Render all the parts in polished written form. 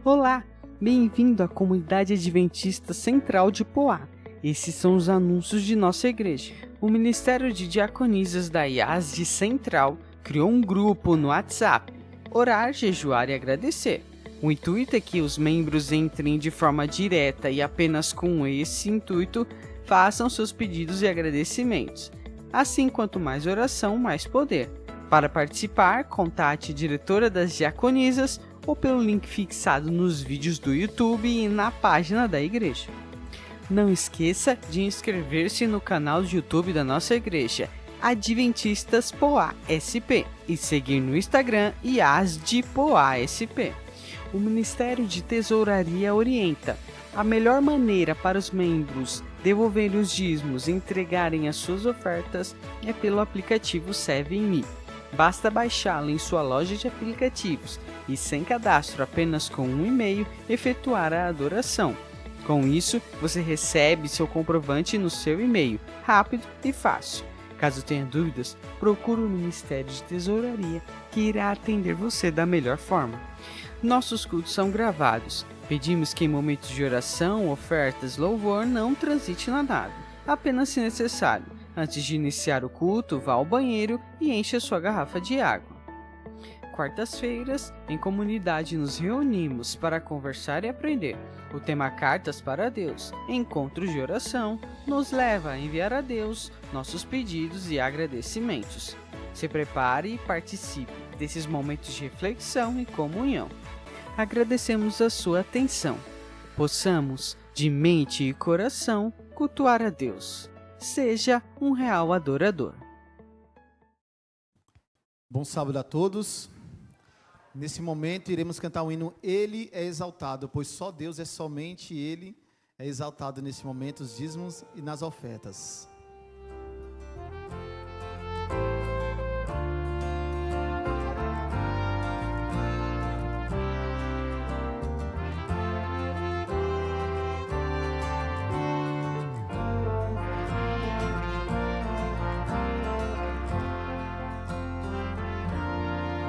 Olá, bem-vindo à Comunidade Adventista Central de Poá. Esses são os anúncios de nossa igreja. O Ministério de Diaconisas da IASD Central criou um grupo no WhatsApp, Orar, Jejuar e Agradecer. O intuito é que os membros entrem de forma direta e apenas com esse intuito façam seus pedidos e agradecimentos. Assim, quanto mais oração, mais poder. Para participar, contate a diretora das diaconisas ou pelo link fixado nos vídeos do YouTube e na página da igreja. Não esqueça de inscrever-se no canal do YouTube da nossa igreja, Adventistas Poá SP, e seguir no Instagram IASD Poá SP. O Ministério de Tesouraria orienta: a melhor maneira para os membros devolverem os dízimos e entregarem as suas ofertas é pelo aplicativo 7Me. Basta baixá-lo em sua loja de aplicativos e, sem cadastro, apenas com um e-mail, efetuar a adoração. Com isso, você recebe seu comprovante no seu e-mail, rápido e fácil. Caso tenha dúvidas, procure o Ministério de Tesouraria, que irá atender você da melhor forma. Nossos cultos são gravados. Pedimos que em momentos de oração, ofertas, louvor, não transite na nada, apenas se necessário. Antes de iniciar o culto, vá ao banheiro e encha sua garrafa de água. Quartas-feiras, em comunidade, nos reunimos para conversar e aprender. O tema Cartas para Deus, encontros de oração, nos leva a enviar a Deus nossos pedidos e agradecimentos. Se prepare e participe desses momentos de reflexão e comunhão. Agradecemos a sua atenção. Possamos, de mente e coração, cultuar a Deus. Seja um real adorador. Bom sábado a todos. Nesse momento iremos cantar o hino Ele é Exaltado, pois só Deus é somente Ele é exaltado nesse momento, os dízimos e nas ofertas.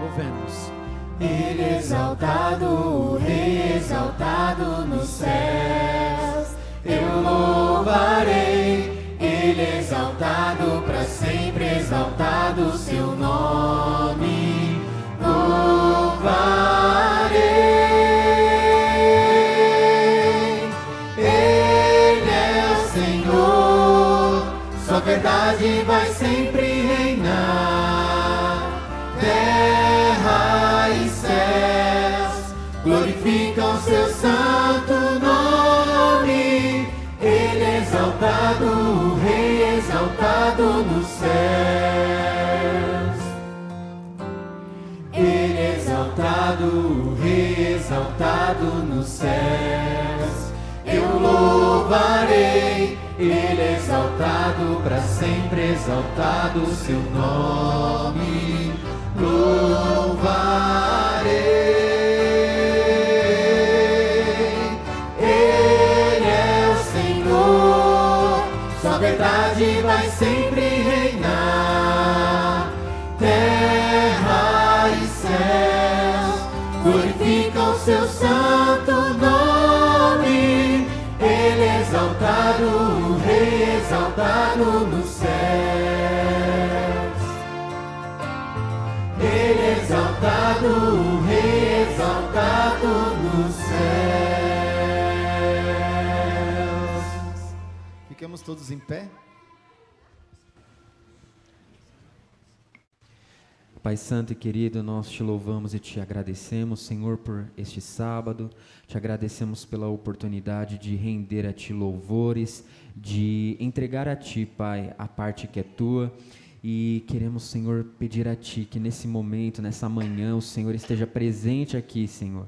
Louvemos. Ele é exaltado, o Rei exaltado nos céus, eu louvarei. Ele é exaltado para sempre, exaltado o seu nome, louvarei. Ele é o Senhor, sua verdade vai sempre reinar. Terra e céus glorificam seu santo nome. Ele é exaltado, o Rei exaltado nos céus. Ele é exaltado, o Rei exaltado nos céus. Eu louvarei. Ele é exaltado para sempre, exaltado o seu nome. Louvarei. Ele é o Senhor, sua verdade vai sempre reinar. Terra e céus glorificam seu santo nome. Ele é exaltado, o Rei exaltado nos céus. Ele é exaltado, o Rei exaltado nos céus. Ficamos todos em pé. Pai Santo e querido, nós te louvamos e te agradecemos, Senhor, por este sábado. Te agradecemos pela oportunidade de render a Ti louvores, de entregar a Ti, Pai, a parte que é Tua. E queremos, Senhor, pedir a Ti que nesse momento, nessa manhã, o Senhor esteja presente aqui, Senhor.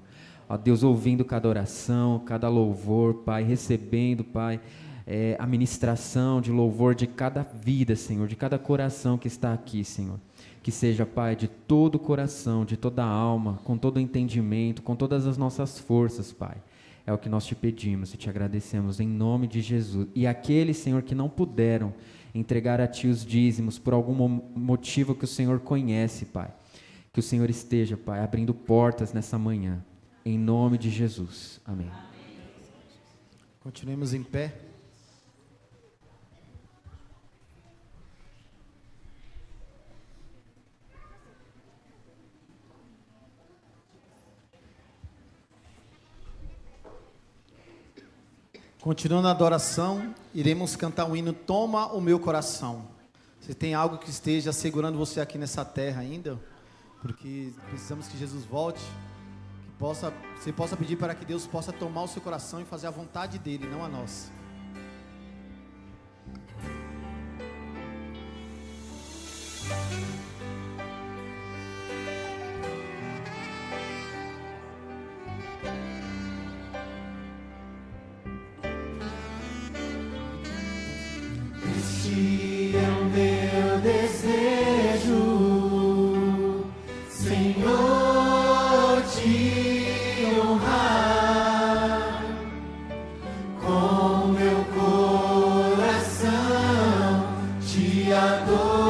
Ó Deus, ouvindo cada oração, cada louvor, Pai, recebendo, Pai, a ministração de louvor de cada vida, Senhor, de cada coração que está aqui, Senhor. Que seja, Pai, de todo o coração, de toda a alma, com todo o entendimento, com todas as nossas forças, Pai. É o que nós te pedimos e te agradecemos em nome de Jesus. E aqueles, Senhor, que não puderam entregar a Ti os dízimos por algum motivo que o Senhor conhece, Pai. Que o Senhor esteja, Pai, abrindo portas nessa manhã. Em nome de Jesus. Amém. Continuemos em pé. Continuando a adoração, iremos cantar o hino Toma o Meu Coração. Se tem algo que esteja segurando você aqui nessa terra ainda, porque precisamos que Jesus volte, que você possa pedir para que Deus possa tomar o seu coração e fazer a vontade dele, não a nossa. Este é o meu desejo, Senhor, te honrar com meu coração, te adorar.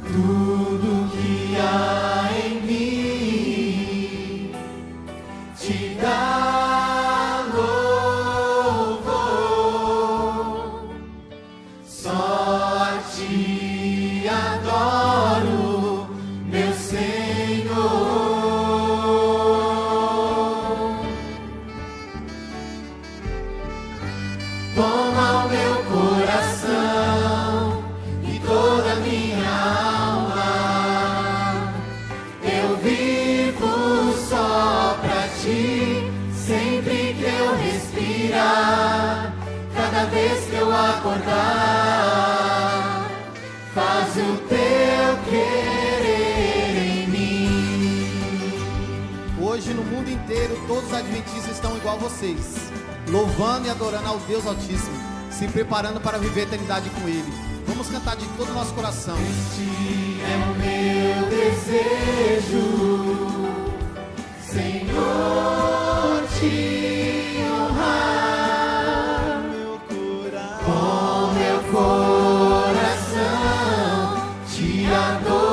Tudo que há em mim te dá louvor, só a Ti adoro, meu Senhor. Toma o meu coração e toda a minha alma, eu vivo só pra Ti, sempre que eu respirar, cada vez que eu acordar, faz o Teu querer em mim. Hoje no mundo inteiro todos os adventistas estão igual a vocês, louvando e adorando ao Deus Altíssimo, se preparando para viver a eternidade com Ele. Vamos cantar de todo o nosso coração. Este é o meu desejo, Senhor, te honrar com meu coração, te adorar.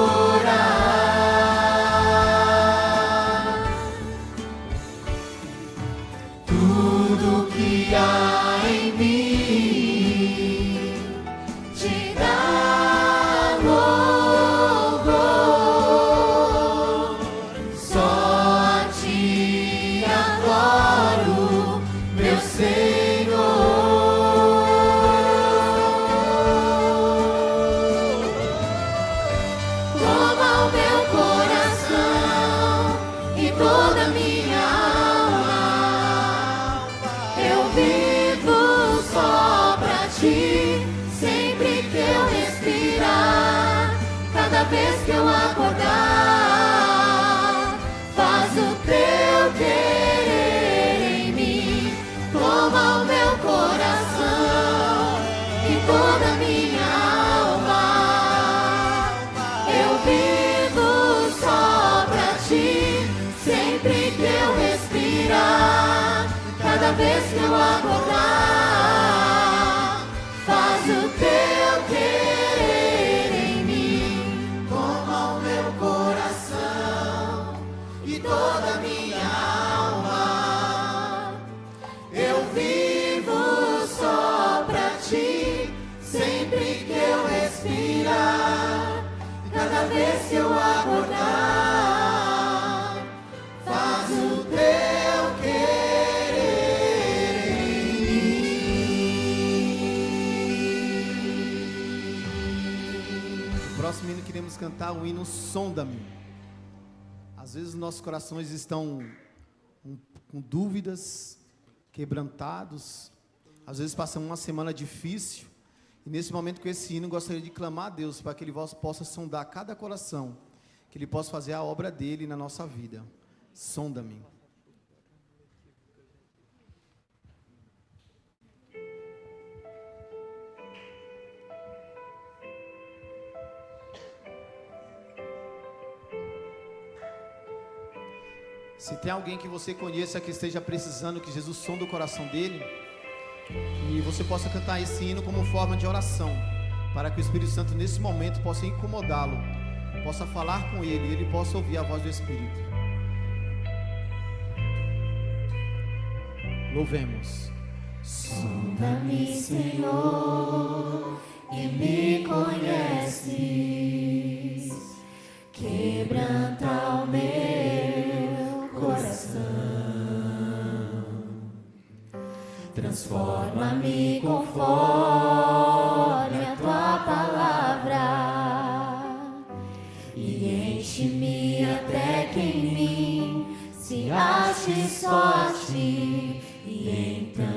Tudo que há em mim te dá louvor, só a Ti adoro, meu Senhor. Toma o meu coração e toda a minha alma, eu vivo só pra Ti, sempre que eu respirar, cada vez que eu acordar, faz o Teu querer em mim. Toma o meu coração e toda a minha alma, eu vivo só pra Ti, sempre que eu respirar, cada vez que eu acordar, faz o Teu querer em mim. Toma o meu coração e toda a minha alma, eu vivo só pra Ti, sempre que eu respirar, cada vez que eu acordar, faz o Teu querer em mim. iremos cantar o hino Sonda-me. Às vezes nossos corações estão com dúvidas, quebrantados. Às vezes passamos uma semana difícil. E nesse momento, com esse hino, gostaria de clamar a Deus para que Ele possa sondar cada coração, que Ele possa fazer a obra dEle na nossa vida. Sonda-me. Se tem alguém que você conheça que esteja precisando que Jesus sonde o coração dele, e você possa cantar esse hino como forma de oração, para que o Espírito Santo nesse momento possa incomodá-lo, possa falar com ele e ele possa ouvir a voz do Espírito. Louvemos. Sonda-me, Senhor, e me conheces, quebranta o meu coração, transforma-me conforme a tua palavra e enche-me até que em mim se ache só a ti. E então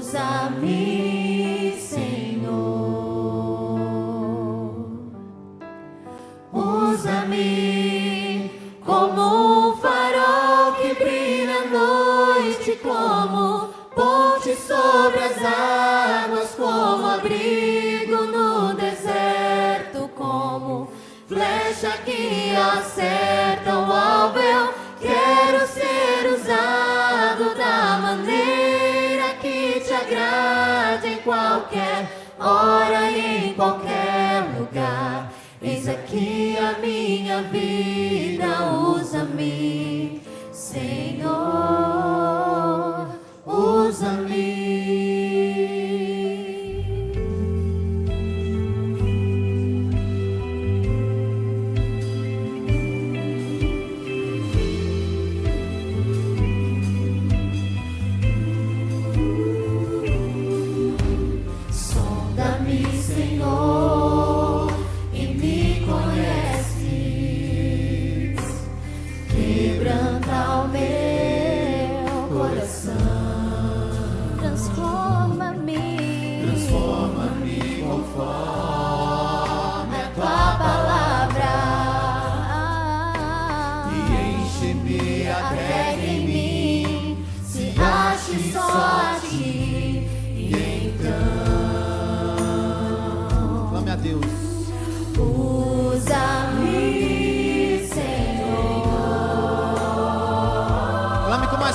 usa-me, Senhor, usa-me como um farol que brilha à noite, como ponte sobre as águas, como abrigo no deserto, como flecha que acerta o alvo. Eu quero ser usado da maneira que te agrade, em qualquer hora e em qualquer lugar. Eis aqui a minha vida, usa-me, Senhor, usa-me.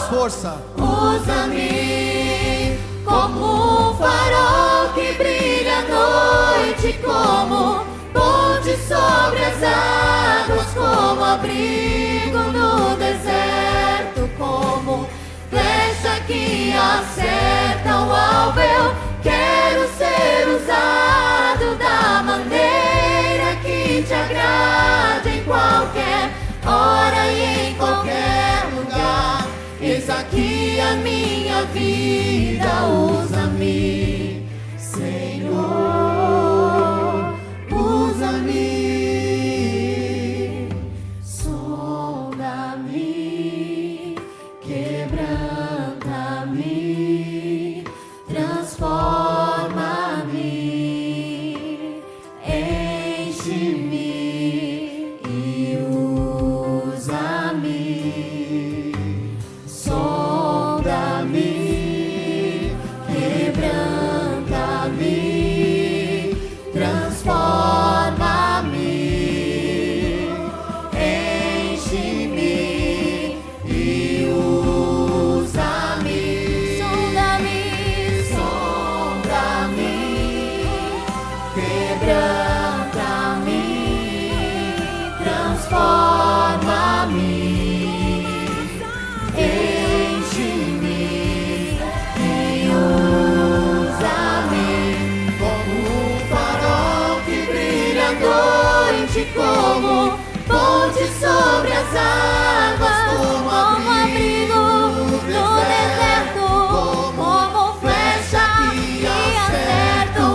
Força. Usa-me como um farol que brilha à noite, como ponte sobre as águas, como abrigo no deserto, como flecha que acerta o alvo. Eu quero ser usado da maneira que te agrade, em qualquer hora e em qualquer lugar. Eis aqui a minha vida, usa-me, Senhor, usa-me, sonda-me, quebranta-me, transforma-me, enche-me e usa-me. Sonda-me, quebranta-me, transforma-me, enche-me e usa-me. Sonda-me, sonda-me, quebranta-me, transforma-me. Como ponte sobre as águas, como abrigo no deserto, como flecha que acerta o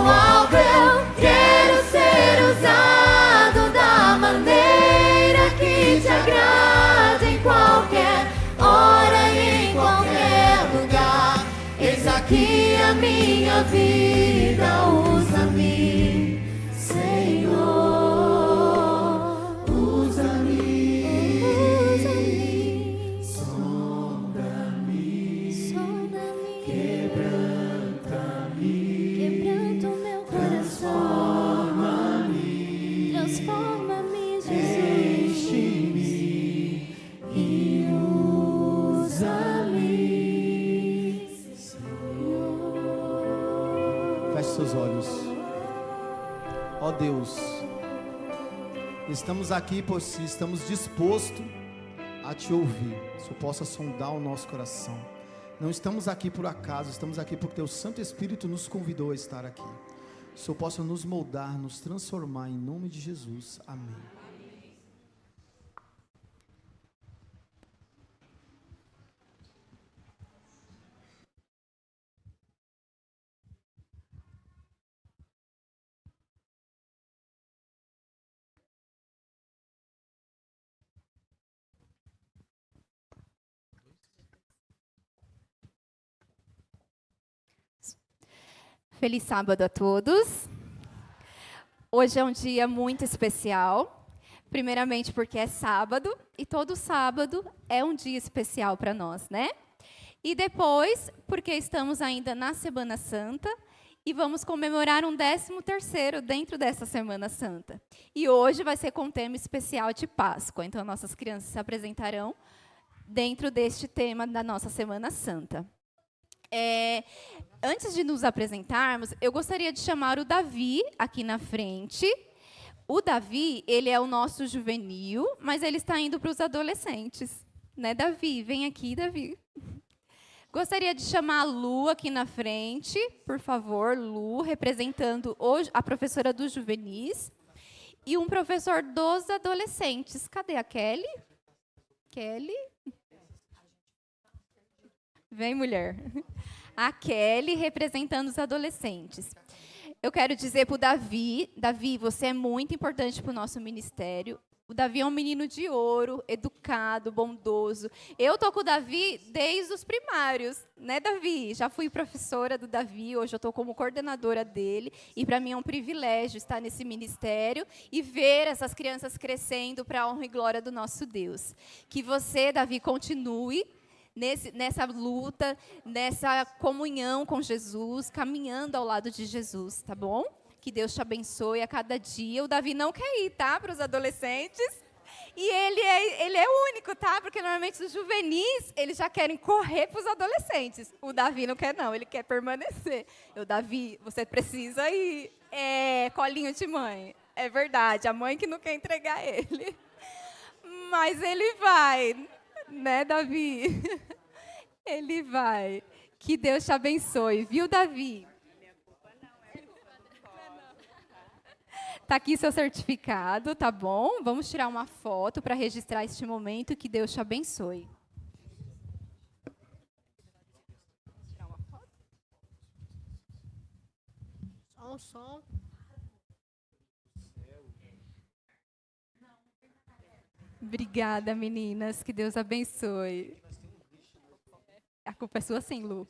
minha vida, usa-me, Senhor. Usa-me, usa-me, sonda-me, sonda-me, quebranta o meu coração, transforma-me, Jesus, enche-me e usa-me. Feche seus olhos. Ó Deus, estamos aqui por si, estamos dispostos a te ouvir. Que o Senhor possa sondar o nosso coração. Não estamos aqui por acaso, estamos aqui porque o Santo Espírito nos convidou a estar aqui. Que o Senhor possa nos moldar, nos transformar em nome de Jesus. Amém. Feliz sábado a todos. Hoje é um dia muito especial. Primeiramente porque é sábado e todo sábado é um dia especial para nós, né? E depois porque estamos ainda na Semana Santa e vamos comemorar um 13º dentro dessa Semana Santa. E hoje vai ser com um tema especial de Páscoa. Então nossas crianças se apresentarão dentro deste tema da nossa Semana Santa. Antes de nos apresentarmos, eu gostaria de chamar o Davi aqui na frente. O Davi, ele é o nosso juvenil, mas ele está indo para os adolescentes. Né, Davi? Vem aqui, Davi. Gostaria de chamar a Lu aqui na frente, por favor, Lu, representando a professora dos juvenis. E um professor dos adolescentes. Cadê a Kelly? Kelly? Vem, mulher. A Kelly representando os adolescentes. Eu quero dizer para o Davi, Davi, você é muito importante para o nosso ministério. O Davi é um menino de ouro, educado, bondoso. Eu estou com o Davi desde os primários, né, Davi? Já fui professora do Davi, hoje eu estou como coordenadora dele. E para mim é um privilégio estar nesse ministério e ver essas crianças crescendo para a honra e glória do nosso Deus. Que você, Davi, continue nessa luta, nessa comunhão com Jesus, caminhando ao lado de Jesus, tá bom? Que Deus te abençoe a cada dia. O Davi não quer ir, tá? Para os adolescentes. E ele é o único, tá? Porque normalmente os juvenis, eles já querem correr para os adolescentes. O Davi não quer, não. Ele quer permanecer. O Davi, você precisa ir. Colinho de mãe. É verdade, a mãe que não quer entregar ele. Mas ele vai. Né, Davi? Ele vai. Que Deus te abençoe, viu, Davi? Tá aqui seu certificado, tá bom? Vamos tirar uma foto para registrar este momento. Que Deus te abençoe. Só um som. Obrigada, meninas. Que Deus abençoe. A culpa é sua sim, Lu.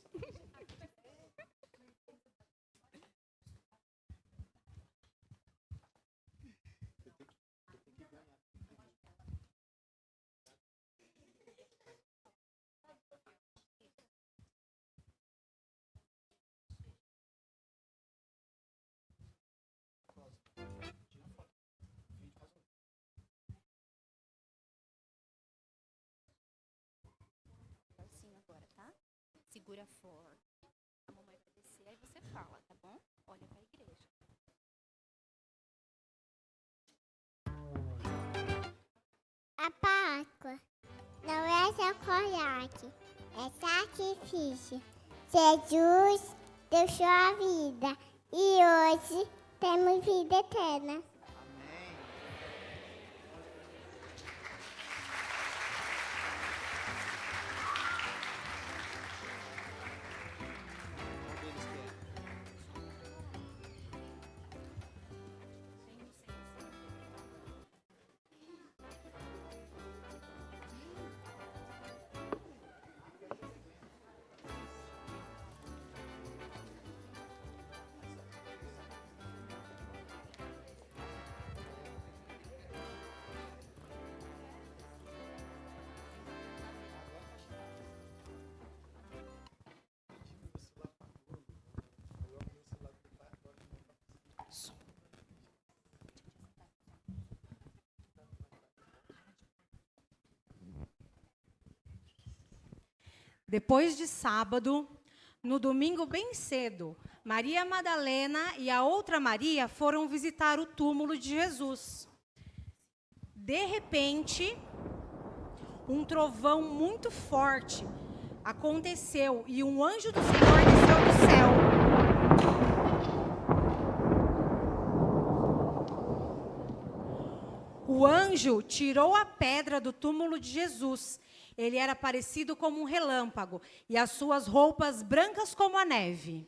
Segura forte. A mamãe vai descer, aí você fala, tá bom? Olha para a igreja. A Páscoa não é chocolate, é sacrifício. Jesus deixou a vida e hoje temos vida eterna. Depois de sábado, no domingo bem cedo, Maria Madalena e a outra Maria foram visitar o túmulo de Jesus. De repente, um trovão muito forte aconteceu e um anjo do Senhor desceu do céu. O anjo tirou a pedra do túmulo de Jesus. Ele era parecido como um relâmpago e as suas roupas brancas como a neve.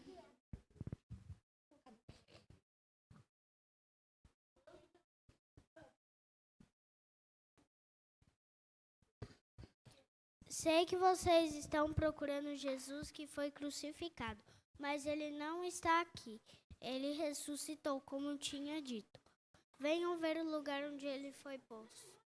Sei que vocês estão procurando Jesus que foi crucificado, mas ele não está aqui. Ele ressuscitou, como tinha dito. Venham ver o lugar onde ele foi posto.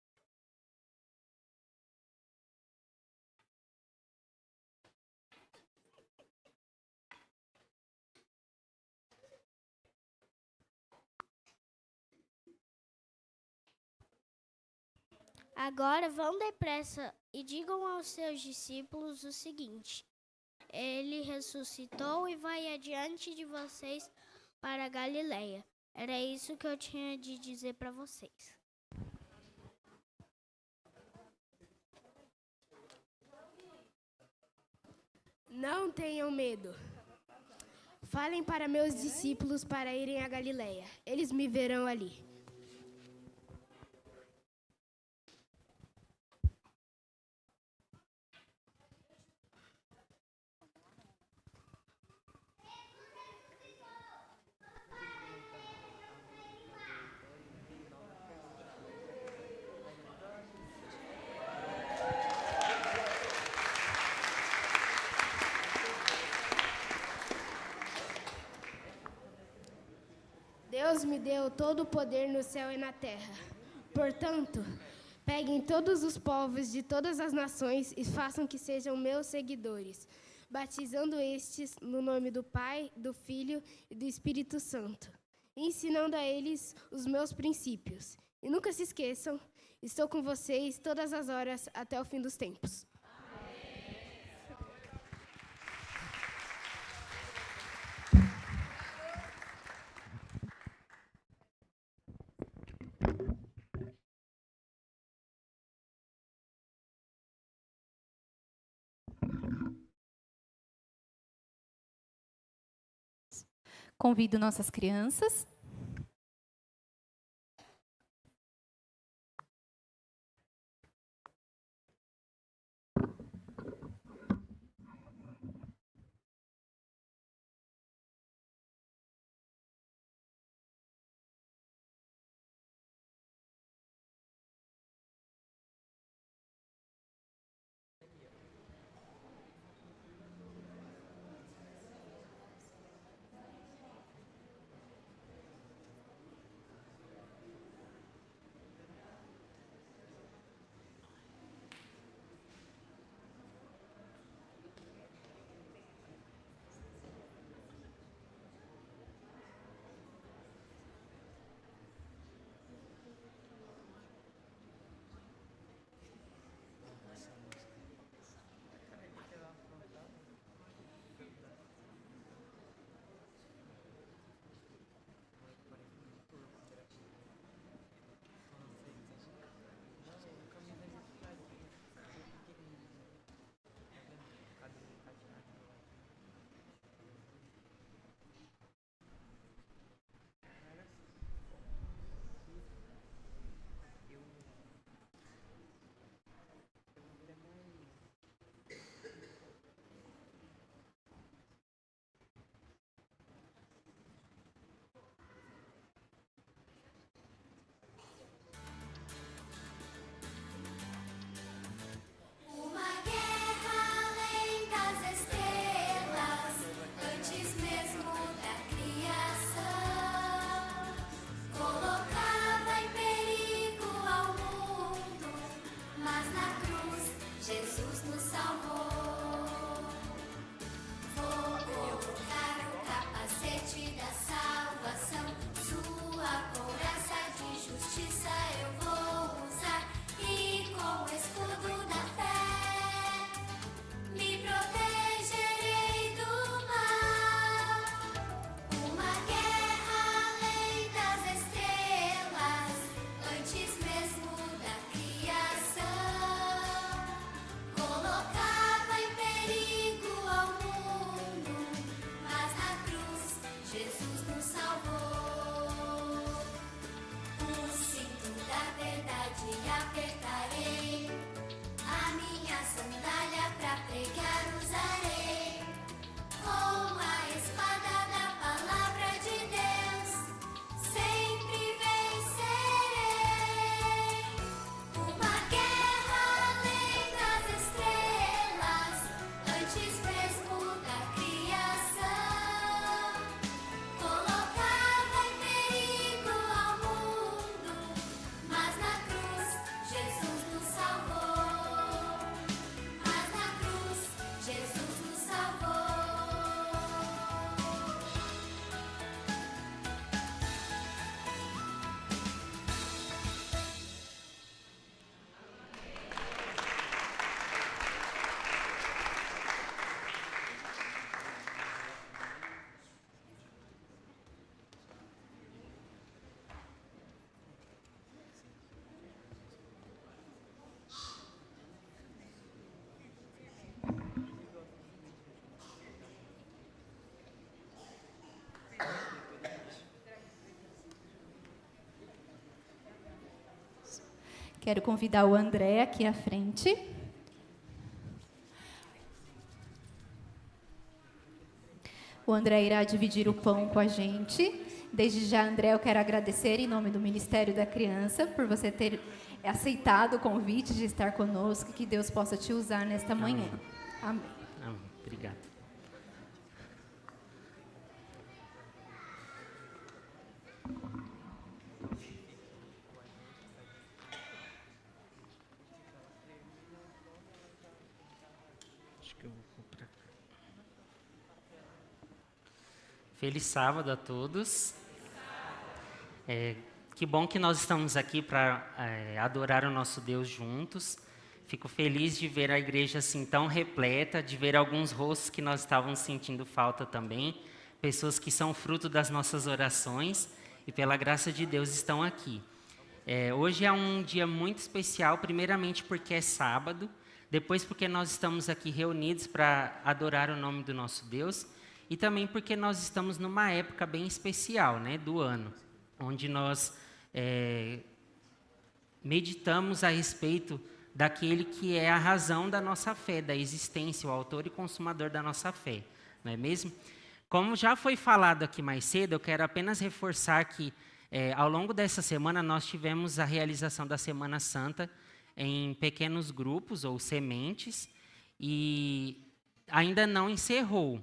Agora vão depressa e digam aos seus discípulos o seguinte: ele ressuscitou e vai adiante de vocês para a Galileia. Era isso que eu tinha de dizer para vocês. Não tenham medo. Falem para meus discípulos para irem à Galileia. Eles me verão ali. Deus me deu todo o poder no céu e na terra. Portanto, peguem todos os povos de todas as nações e façam que sejam meus seguidores, batizando estes no nome do Pai, do Filho e do Espírito Santo, e ensinando a eles os meus princípios. E nunca se esqueçam, estou com vocês todas as horas até o fim dos tempos. Convido nossas crianças. Sei que a usarei com a espada da palavra de Deus. Sempre vencerei uma guerra além das estrelas, antes mesmo da criação. Colocava em perigo ao mundo, mas na cruz Jesus nos salvou. Mas na cruz Jesus nos salvou. Quero convidar o André aqui à frente. O André irá dividir o pão com a gente. Desde já, André, eu quero agradecer em nome do Ministério da Criança por você ter aceitado o convite de estar conosco, que Deus possa te usar nesta manhã. Amém. Obrigado. Acho que eu vou pra cá. Feliz sábado a todos. Que bom que nós estamos aqui para adorar o nosso Deus juntos. Fico feliz de ver a igreja assim tão repleta, de ver alguns rostos que nós estávamos sentindo falta também, pessoas que são fruto das nossas orações e pela graça de Deus estão aqui. Hoje é um dia muito especial, primeiramente porque é sábado, depois porque nós estamos aqui reunidos para adorar o nome do nosso Deus e também porque nós estamos numa época bem especial, né, do ano, onde nós meditamos a respeito daquele que é a razão da nossa fé, da existência, o autor e consumador da nossa fé, não é mesmo? Como já foi falado aqui mais cedo, eu quero apenas reforçar que ao longo dessa semana nós tivemos a realização da Semana Santa em pequenos grupos ou sementes e ainda não encerrou.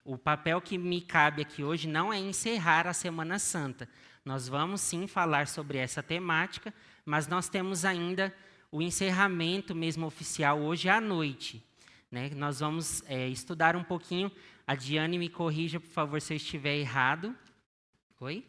O papel que me cabe aqui hoje não é encerrar a Semana Santa. Nós vamos sim falar sobre essa temática, mas nós temos ainda o encerramento mesmo oficial hoje à noite, né? Nós vamos estudar um pouquinho. A Diane me corrija, por favor, se eu estiver errado. Oi?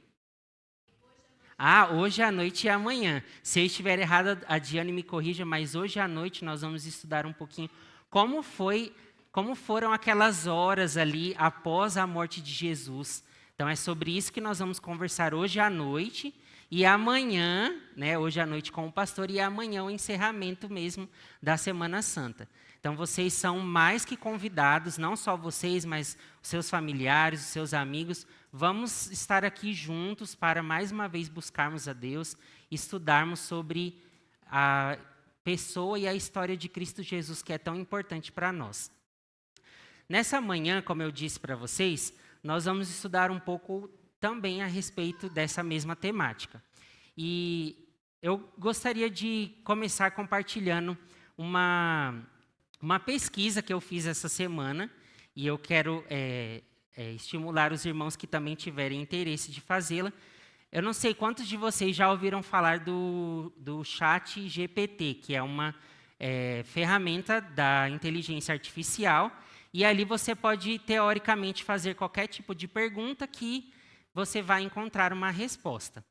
Hoje à noite e amanhã. Se eu estiver errado, a Diane me corrija, mas hoje à noite nós vamos estudar um pouquinho como foram aquelas horas ali após a morte de Jesus. Então, é sobre isso que nós vamos conversar hoje à noite e amanhã, né, hoje à noite com o pastor, e amanhã o encerramento mesmo da Semana Santa. Então, vocês são mais que convidados, não só vocês, mas os seus familiares, os seus amigos. Vamos estar aqui juntos para, mais uma vez, buscarmos a Deus, estudarmos sobre a pessoa e a história de Cristo Jesus, que é tão importante para nós. Nessa manhã, como eu disse para vocês, nós vamos estudar um pouco também a respeito dessa mesma temática. E eu gostaria de começar compartilhando uma pesquisa que eu fiz essa semana, e eu quero estimular os irmãos que também tiverem interesse de fazê-la. Eu não sei quantos de vocês já ouviram falar do Chat GPT, que é uma ferramenta da inteligência artificial, e ali você pode, teoricamente, fazer qualquer tipo de pergunta que você vai encontrar uma resposta.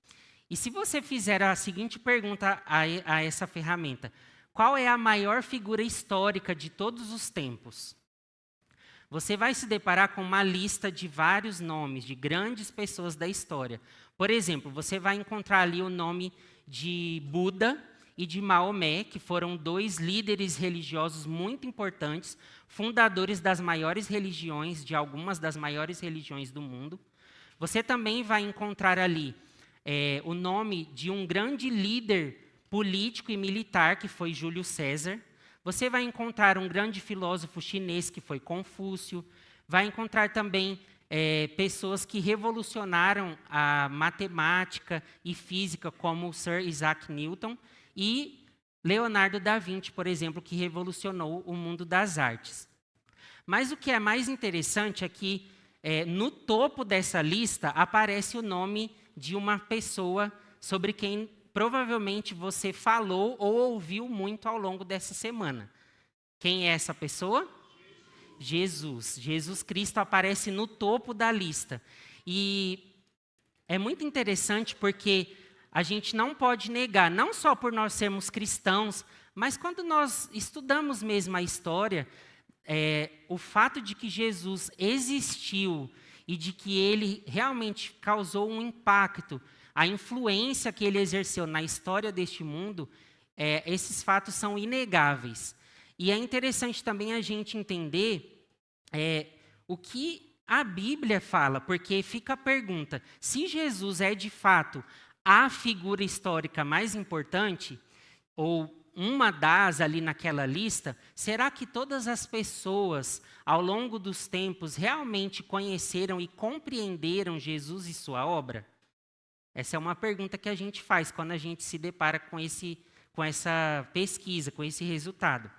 E se você fizer a seguinte pergunta a essa ferramenta: qual é a maior figura histórica de todos os tempos? Você vai se deparar com uma lista de vários nomes de grandes pessoas da história. Por exemplo, você vai encontrar ali o nome de Buda e de Maomé, que foram dois líderes religiosos muito importantes, fundadores das maiores religiões, de algumas das maiores religiões do mundo. Você também vai encontrar ali o nome de um grande líder político e militar, que foi Júlio César. você vai encontrar um grande filósofo chinês que foi Confúcio, vai encontrar também pessoas que revolucionaram a matemática e física, como o Sir Isaac Newton, e Leonardo da Vinci, por exemplo, que revolucionou o mundo das artes. Mas o que é mais interessante é que no topo dessa lista aparece o nome de uma pessoa sobre quem provavelmente você falou ou ouviu muito ao longo dessa semana. Quem é essa pessoa? Jesus. Jesus Cristo aparece no topo da lista. E é muito interessante porque a gente não pode negar, não só por nós sermos cristãos, mas quando nós estudamos mesmo a história, o fato de que Jesus existiu e de que ele realmente causou um impacto, a influência que ele exerceu na história deste mundo, esses fatos são inegáveis. E é interessante também a gente entender o que a Bíblia fala, porque fica a pergunta, se Jesus é de fato a figura histórica mais importante, ou uma das ali naquela lista, será que todas as pessoas ao longo dos tempos realmente conheceram e compreenderam Jesus e sua obra? Essa é uma pergunta que a gente faz quando a gente se depara com essa pesquisa, com esse resultado.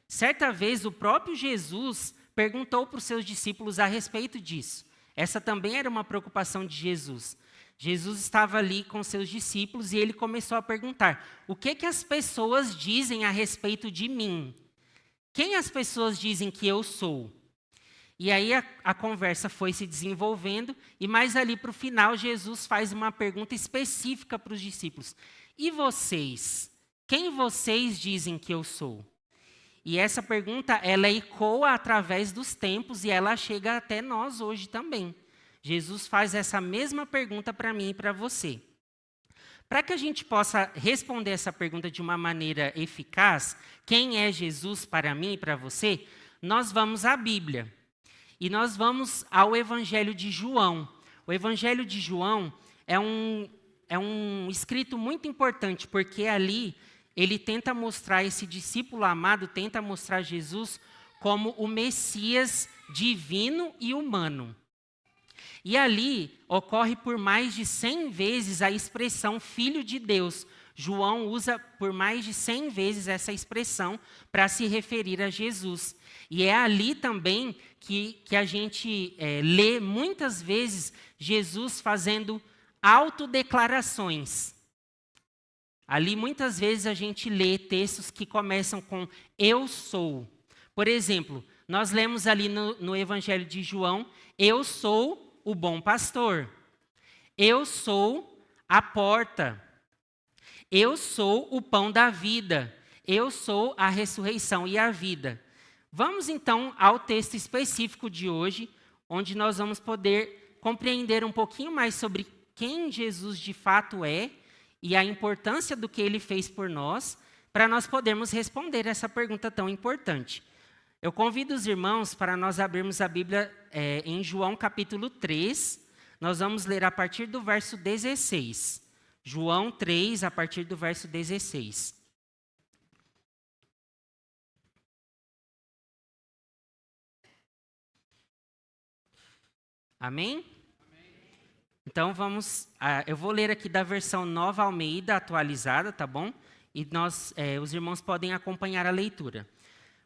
Certa vez, o próprio Jesus perguntou para os seus discípulos a respeito disso. Essa também era uma preocupação de Jesus. Jesus estava ali com seus discípulos e ele começou a perguntar: o que as pessoas dizem a respeito de mim? Quem as pessoas dizem que eu sou? E aí a conversa foi se desenvolvendo e mais ali para o final Jesus faz uma pergunta específica para os discípulos. E vocês? Quem vocês dizem que eu sou? E essa pergunta, ela ecoa através dos tempos e ela chega até nós hoje também. Jesus faz essa mesma pergunta para mim e para você. Para que a gente possa responder essa pergunta de uma maneira eficaz, quem é Jesus para mim e para você, nós vamos à Bíblia. E nós vamos ao Evangelho de João. O Evangelho de João é um escrito muito importante, porque ali ele tenta mostrar, esse discípulo amado tenta mostrar Jesus como o Messias divino e humano. E ali ocorre por mais de 100 vezes a expressão Filho de Deus. João usa por mais de 100 vezes essa expressão para se referir a Jesus. E é ali também que a gente lê muitas vezes Jesus fazendo autodeclarações. Ali muitas vezes a gente lê textos que começam com eu sou. Por exemplo, nós lemos ali no Evangelho de João, eu sou o bom pastor. Eu sou a porta. Eu sou o pão da vida. Eu sou a ressurreição e a vida. Vamos então ao texto específico de hoje, onde nós vamos poder compreender um pouquinho mais sobre quem Jesus de fato é e a importância do que ele fez por nós, para nós podermos responder essa pergunta tão importante. Eu convido os irmãos para nós abrirmos a Bíblia em João capítulo 3, nós vamos ler a partir do verso 16. João 3, a partir do verso 16. Amém? Então vamos, eu vou ler aqui da versão Nova Almeida atualizada, tá bom? E os irmãos podem acompanhar a leitura.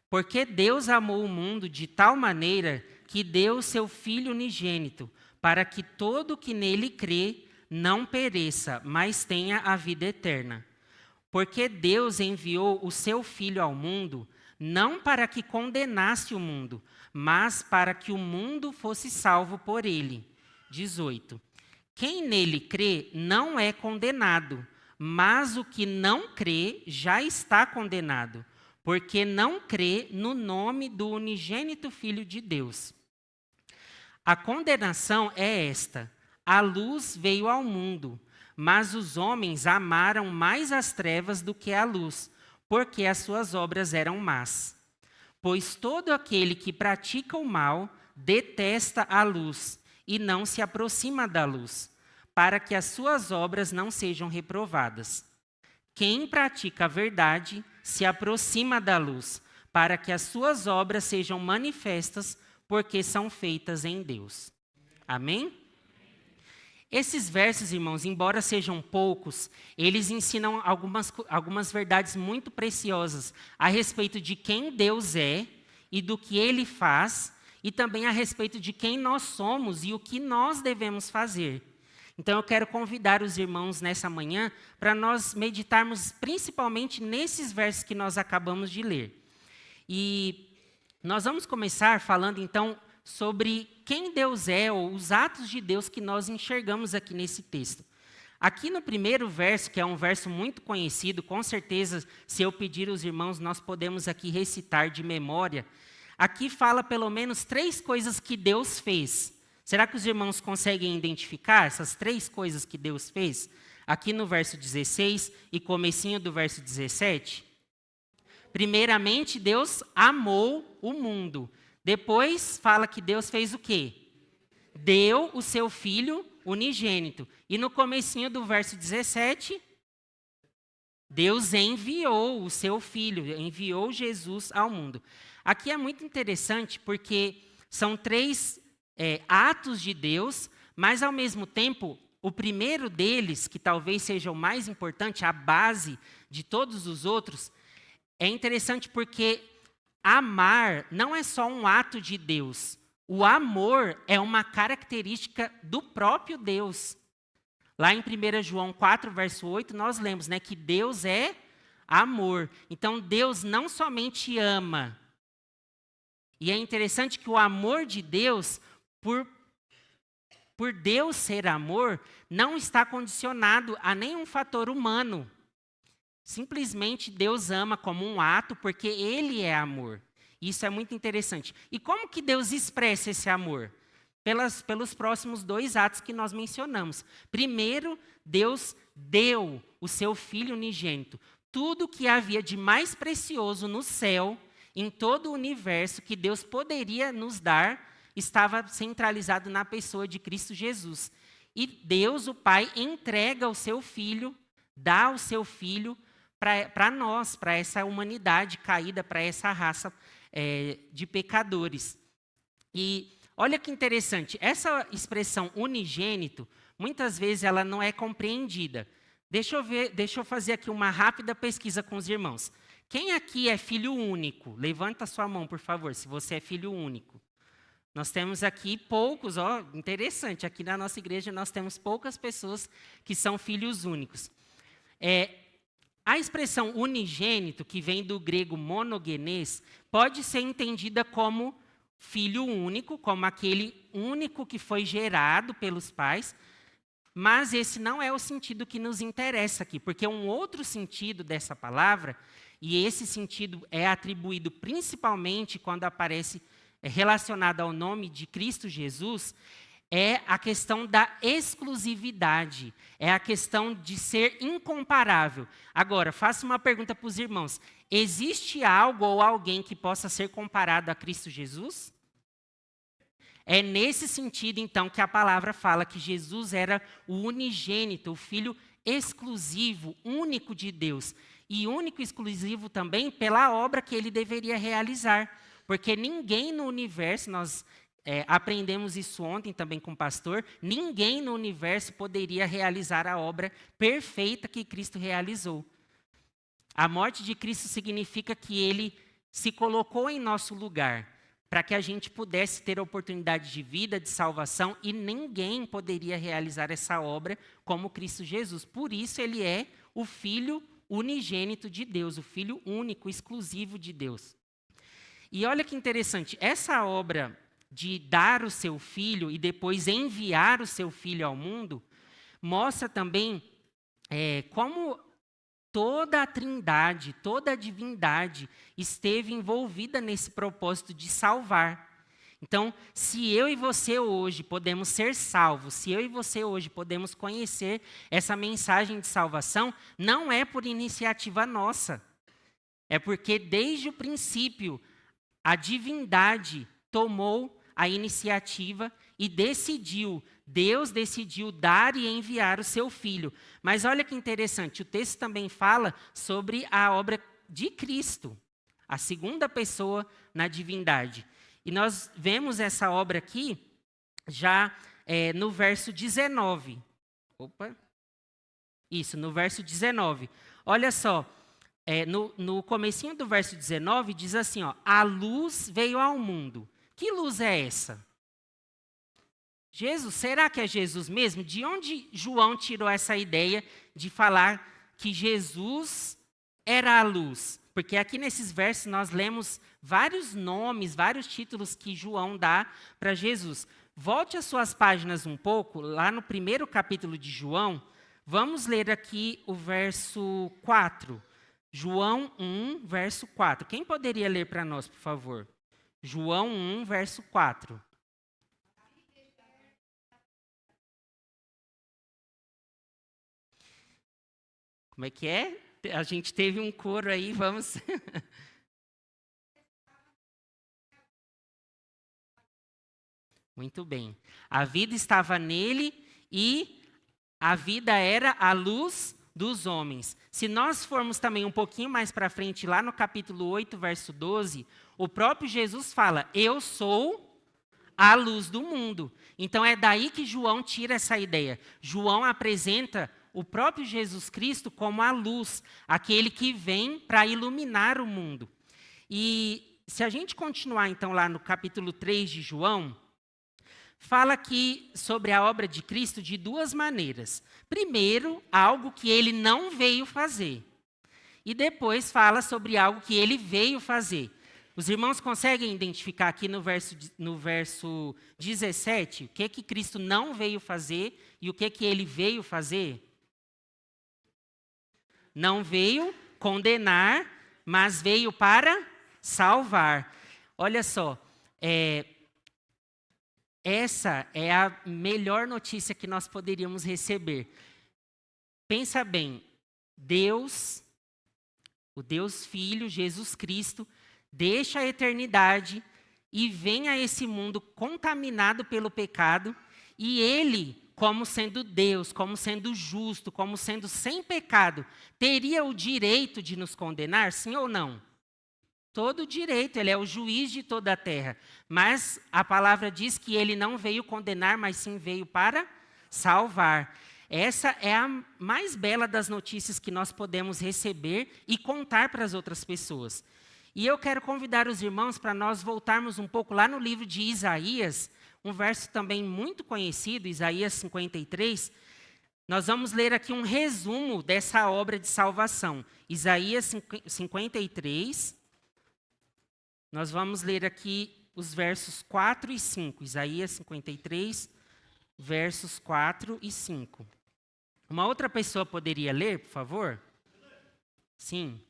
Porque Deus amou o mundo de tal maneira que deu o seu Filho unigênito, para que todo que nele crê não pereça, mas tenha a vida eterna. Porque Deus enviou o seu Filho ao mundo, não para que condenasse o mundo, mas para que o mundo fosse salvo por ele. 18. Quem nele crê não é condenado, mas o que não crê já está condenado, porque não crê no nome do unigênito Filho de Deus. A condenação é esta: a luz veio ao mundo, mas os homens amaram mais as trevas do que a luz, porque as suas obras eram más. Pois todo aquele que pratica o mal detesta a luz e não se aproxima da luz, para que as suas obras não sejam reprovadas. Quem pratica a verdade se aproxima da luz, para que as suas obras sejam manifestas, porque são feitas em Deus. Amém? Esses versos, irmãos, embora sejam poucos, eles ensinam algumas verdades muito preciosas a respeito de quem Deus é e do que Ele faz, e também a respeito de quem nós somos e o que nós devemos fazer. Então eu quero convidar os irmãos nessa manhã para nós meditarmos principalmente nesses versos que nós acabamos de ler. E nós vamos começar falando então sobre quem Deus é, ou os atos de Deus que nós enxergamos aqui nesse texto. Aqui no primeiro verso, que é um verso muito conhecido, com certeza, se eu pedir aos irmãos, nós podemos aqui recitar de memória. Aqui fala pelo menos 3 coisas que Deus fez. Será que os irmãos conseguem identificar essas 3 coisas que Deus fez? Aqui no verso 16 e comecinho do verso 17. Primeiramente, Deus amou o mundo. Depois fala que Deus fez o quê? Deu o seu Filho unigênito. E no comecinho do verso 17, Deus enviou o seu Filho, enviou Jesus ao mundo. Aqui é muito interessante porque são 3 atos de Deus, mas ao mesmo tempo, o primeiro deles, que talvez seja o mais importante, a base de todos os outros, é interessante porque amar não é só um ato de Deus. O amor é uma característica do próprio Deus. Lá em 1 João 4, verso 8, nós lemos, né, que Deus é amor. Então, Deus não somente ama. E é interessante que o amor de Deus, por Deus ser amor, não está condicionado a nenhum fator humano. Simplesmente Deus ama como um ato, porque Ele é amor. Isso é muito interessante. E como que Deus expressa esse amor? Pelos próximos 2 atos que nós mencionamos. Primeiro, Deus deu o seu Filho unigênito. Tudo que havia de mais precioso no céu, em todo o universo, que Deus poderia nos dar, estava centralizado na pessoa de Cristo Jesus. E Deus, o Pai, entrega o seu Filho, dá o seu Filho para nós, para essa humanidade caída, para essa raça de pecadores. E olha que interessante, essa expressão unigênito, muitas vezes ela não é compreendida. Deixa eu fazer aqui uma rápida pesquisa com os irmãos. Quem aqui é filho único? Levanta sua mão, por favor, se você é filho único. Nós temos aqui poucos, interessante, aqui na nossa igreja nós temos poucas pessoas que são filhos únicos. A expressão unigênito, que vem do grego monogenes, pode ser entendida como filho único, como aquele único que foi gerado pelos pais, mas esse não é o sentido que nos interessa aqui, porque um outro sentido dessa palavra, e esse sentido é atribuído principalmente quando aparece relacionado ao nome de Cristo Jesus, é a questão da exclusividade, é a questão de ser incomparável. Agora, faço uma pergunta para os irmãos. Existe algo ou alguém que possa ser comparado a Cristo Jesus? É nesse sentido, então, que a palavra fala que Jesus era o unigênito, o Filho exclusivo, único de Deus. E único e exclusivo também pela obra que ele deveria realizar. Porque ninguém no universo, nós aprendemos isso ontem também com o pastor, ninguém no universo poderia realizar a obra perfeita que Cristo realizou. A morte de Cristo significa que ele se colocou em nosso lugar, para que a gente pudesse ter a oportunidade de vida, de salvação, e ninguém poderia realizar essa obra como Cristo Jesus. Por isso ele é o Filho unigênito de Deus, o Filho único, exclusivo de Deus. E olha que interessante, essa obra de dar o seu Filho e depois enviar o seu Filho ao mundo, mostra também como toda a Trindade, toda a divindade esteve envolvida nesse propósito de salvar. Então, se eu e você hoje podemos ser salvos, se eu e você hoje podemos conhecer essa mensagem de salvação, não é por iniciativa nossa. É porque desde o princípio a divindade tomou a iniciativa e decidiu Deus decidiu dar e enviar o seu Filho. Mas olha que interessante, o texto também fala sobre a obra de Cristo, a segunda pessoa na divindade. E nós vemos essa obra aqui já no verso 19. No verso 19. Olha só, no comecinho do verso 19 diz assim, ó, a luz veio ao mundo. Que luz é essa? Jesus, será que é Jesus mesmo? De onde João tirou essa ideia de falar que Jesus era a luz? Porque aqui nesses versos nós lemos vários nomes, vários títulos que João dá para Jesus. Volte as suas páginas um pouco, lá no primeiro capítulo de João, vamos ler aqui o verso 4. João 1, verso 4. Quem poderia ler para nós, por favor? João 1, verso 4. Como é que é? A gente teve um coro aí, vamos. Muito bem. A vida estava nele e a vida era a luz dos homens. Se nós formos também um pouquinho mais para frente, lá no capítulo 8, verso 12, o próprio Jesus fala, eu sou a luz do mundo. Então é daí que João tira essa ideia. João apresenta o próprio Jesus Cristo como a luz, aquele que vem para iluminar o mundo. E se a gente continuar então lá no capítulo 3 de João, fala aqui sobre a obra de Cristo de duas maneiras. Primeiro, algo que ele não veio fazer. E depois fala sobre algo que ele veio fazer. Os irmãos conseguem identificar aqui no verso 17 o que Cristo não veio fazer e o que ele veio fazer? Não veio condenar, mas veio para salvar. Olha só, essa é a melhor notícia que nós poderíamos receber. Pensa bem, Deus, o Deus Filho, Jesus Cristo, deixa a eternidade e vem a esse mundo contaminado pelo pecado, e Ele, como sendo Deus, como sendo justo, como sendo sem pecado, teria o direito de nos condenar, sim ou não? Todo o direito, ele é o juiz de toda a terra. Mas a palavra diz que ele não veio condenar, mas sim veio para salvar. Essa é a mais bela das notícias que nós podemos receber e contar para as outras pessoas. E eu quero convidar os irmãos para nós voltarmos um pouco lá no livro de Isaías, um verso também muito conhecido, Isaías 53. Nós vamos ler aqui um resumo dessa obra de salvação. Isaías 53. Nós vamos ler aqui os versos 4 e 5. Isaías 53, versos 4 e 5. Uma outra pessoa poderia ler, por favor? Sim.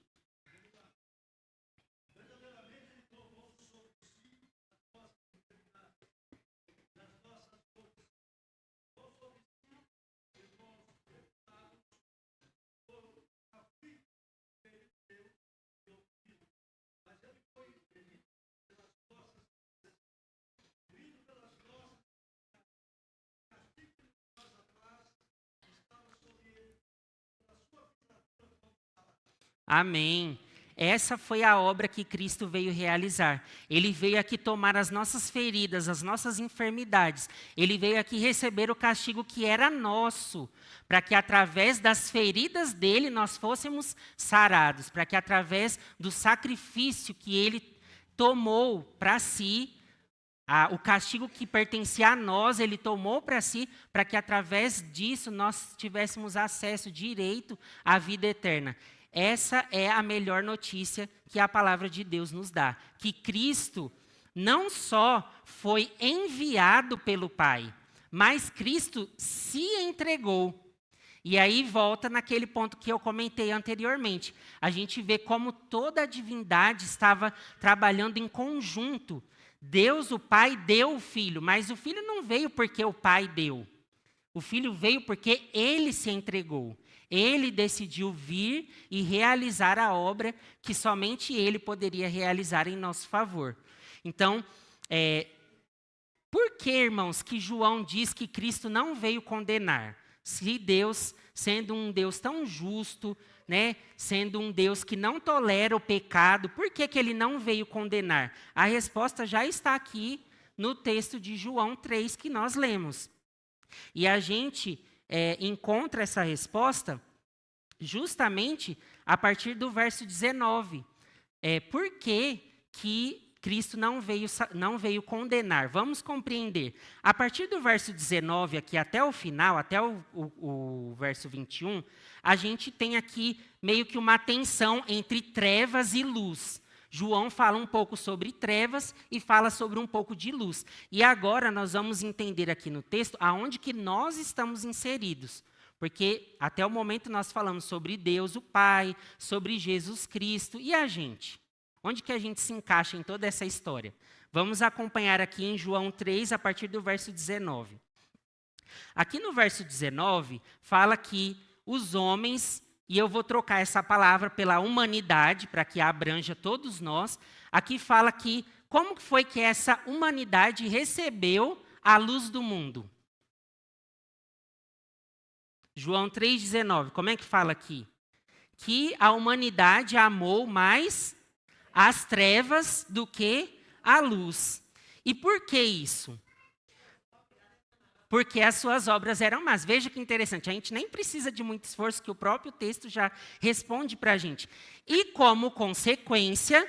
Amém. Essa foi a obra que Cristo veio realizar. Ele veio aqui tomar as nossas feridas, as nossas enfermidades. Ele veio aqui receber o castigo que era nosso, para que através das feridas dele nós fôssemos sarados, para que através do sacrifício que ele tomou para si, o castigo que pertencia a nós, ele tomou para si, para que através disso nós tivéssemos acesso direito à vida eterna. Essa é a melhor notícia que a palavra de Deus nos dá. Que Cristo não só foi enviado pelo Pai, mas Cristo se entregou. E aí volta naquele ponto que eu comentei anteriormente. A gente vê como toda a divindade estava trabalhando em conjunto. Deus, o Pai, deu o Filho, mas o Filho não veio porque o Pai deu. O Filho veio porque Ele se entregou. Ele decidiu vir e realizar a obra que somente Ele poderia realizar em nosso favor. Então, Por que, irmãos, que João diz que Cristo não veio condenar? Se Deus, sendo um Deus tão justo, né, sendo um Deus que não tolera o pecado, por que ele não veio condenar? A resposta já está aqui no texto de João 3 que nós lemos. E a gente encontra essa resposta justamente a partir do verso 19. Por que Cristo não veio condenar? Vamos compreender. A partir do verso 19 aqui até o final, até o verso 21, a gente tem aqui meio que uma tensão entre trevas e luz. João fala um pouco sobre trevas e fala sobre um pouco de luz. E agora nós vamos entender aqui no texto aonde que nós estamos inseridos. Porque até o momento nós falamos sobre Deus, o Pai, sobre Jesus Cristo e a gente. Onde que a gente se encaixa em toda essa história? Vamos acompanhar aqui em João 3, a partir do verso 19. Aqui no verso 19, fala que os homens, e eu vou trocar essa palavra pela humanidade, para que abranja todos nós. Aqui fala que, como foi que essa humanidade recebeu a luz do mundo? João 3,19, como é que fala aqui? Que a humanidade amou mais as trevas do que a luz. E por que isso? Porque as suas obras eram más. Veja que interessante, a gente nem precisa de muito esforço, que o próprio texto já responde para a gente. E como consequência,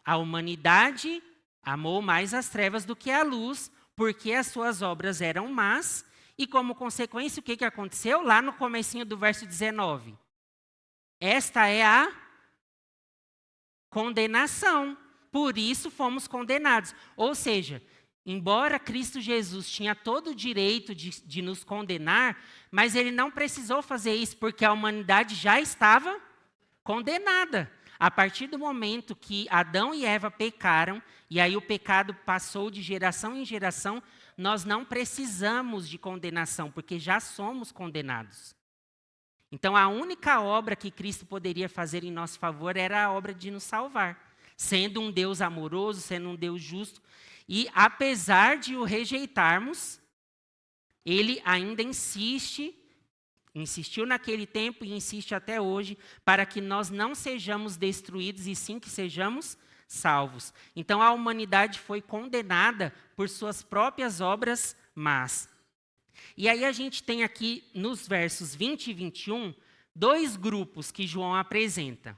a humanidade amou mais as trevas do que a luz, porque as suas obras eram más. E como consequência, o que aconteceu? Lá no comecinho do verso 19. Esta é a condenação. Por isso fomos condenados. Ou seja, embora Cristo Jesus tinha todo o direito de nos condenar, mas ele não precisou fazer isso, porque a humanidade já estava condenada. A partir do momento que Adão e Eva pecaram, e aí o pecado passou de geração em geração, nós não precisamos de condenação, porque já somos condenados. Então, a única obra que Cristo poderia fazer em nosso favor era a obra de nos salvar, sendo um Deus amoroso, sendo um Deus justo. E, apesar de o rejeitarmos, ele ainda insistiu naquele tempo e insiste até hoje, para que nós não sejamos destruídos e sim que sejamos salvos. Então, a humanidade foi condenada por suas próprias obras más. E aí a gente tem aqui, nos versos 20 e 21, dois grupos que João apresenta.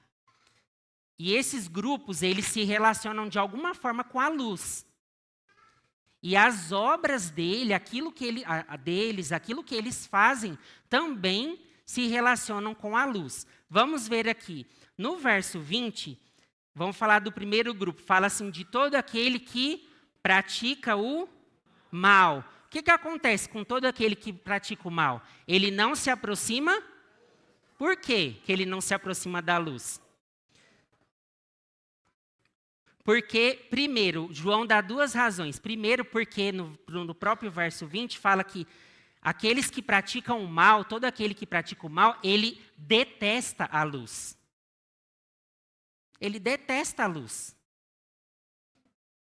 E esses grupos, eles se relacionam de alguma forma com a luz. E as obras dele, aquilo que eles fazem, também se relacionam com a luz. Vamos ver aqui, no verso 20, vamos falar do primeiro grupo. Fala assim, de todo aquele que pratica o mal. O que acontece com todo aquele que pratica o mal? Ele não se aproxima. Por quê que ele não se aproxima da luz? Porque, primeiro, João dá duas razões. Primeiro, porque no próprio verso 20 fala que aqueles que praticam o mal, todo aquele que pratica o mal, ele detesta a luz. Ele detesta a luz.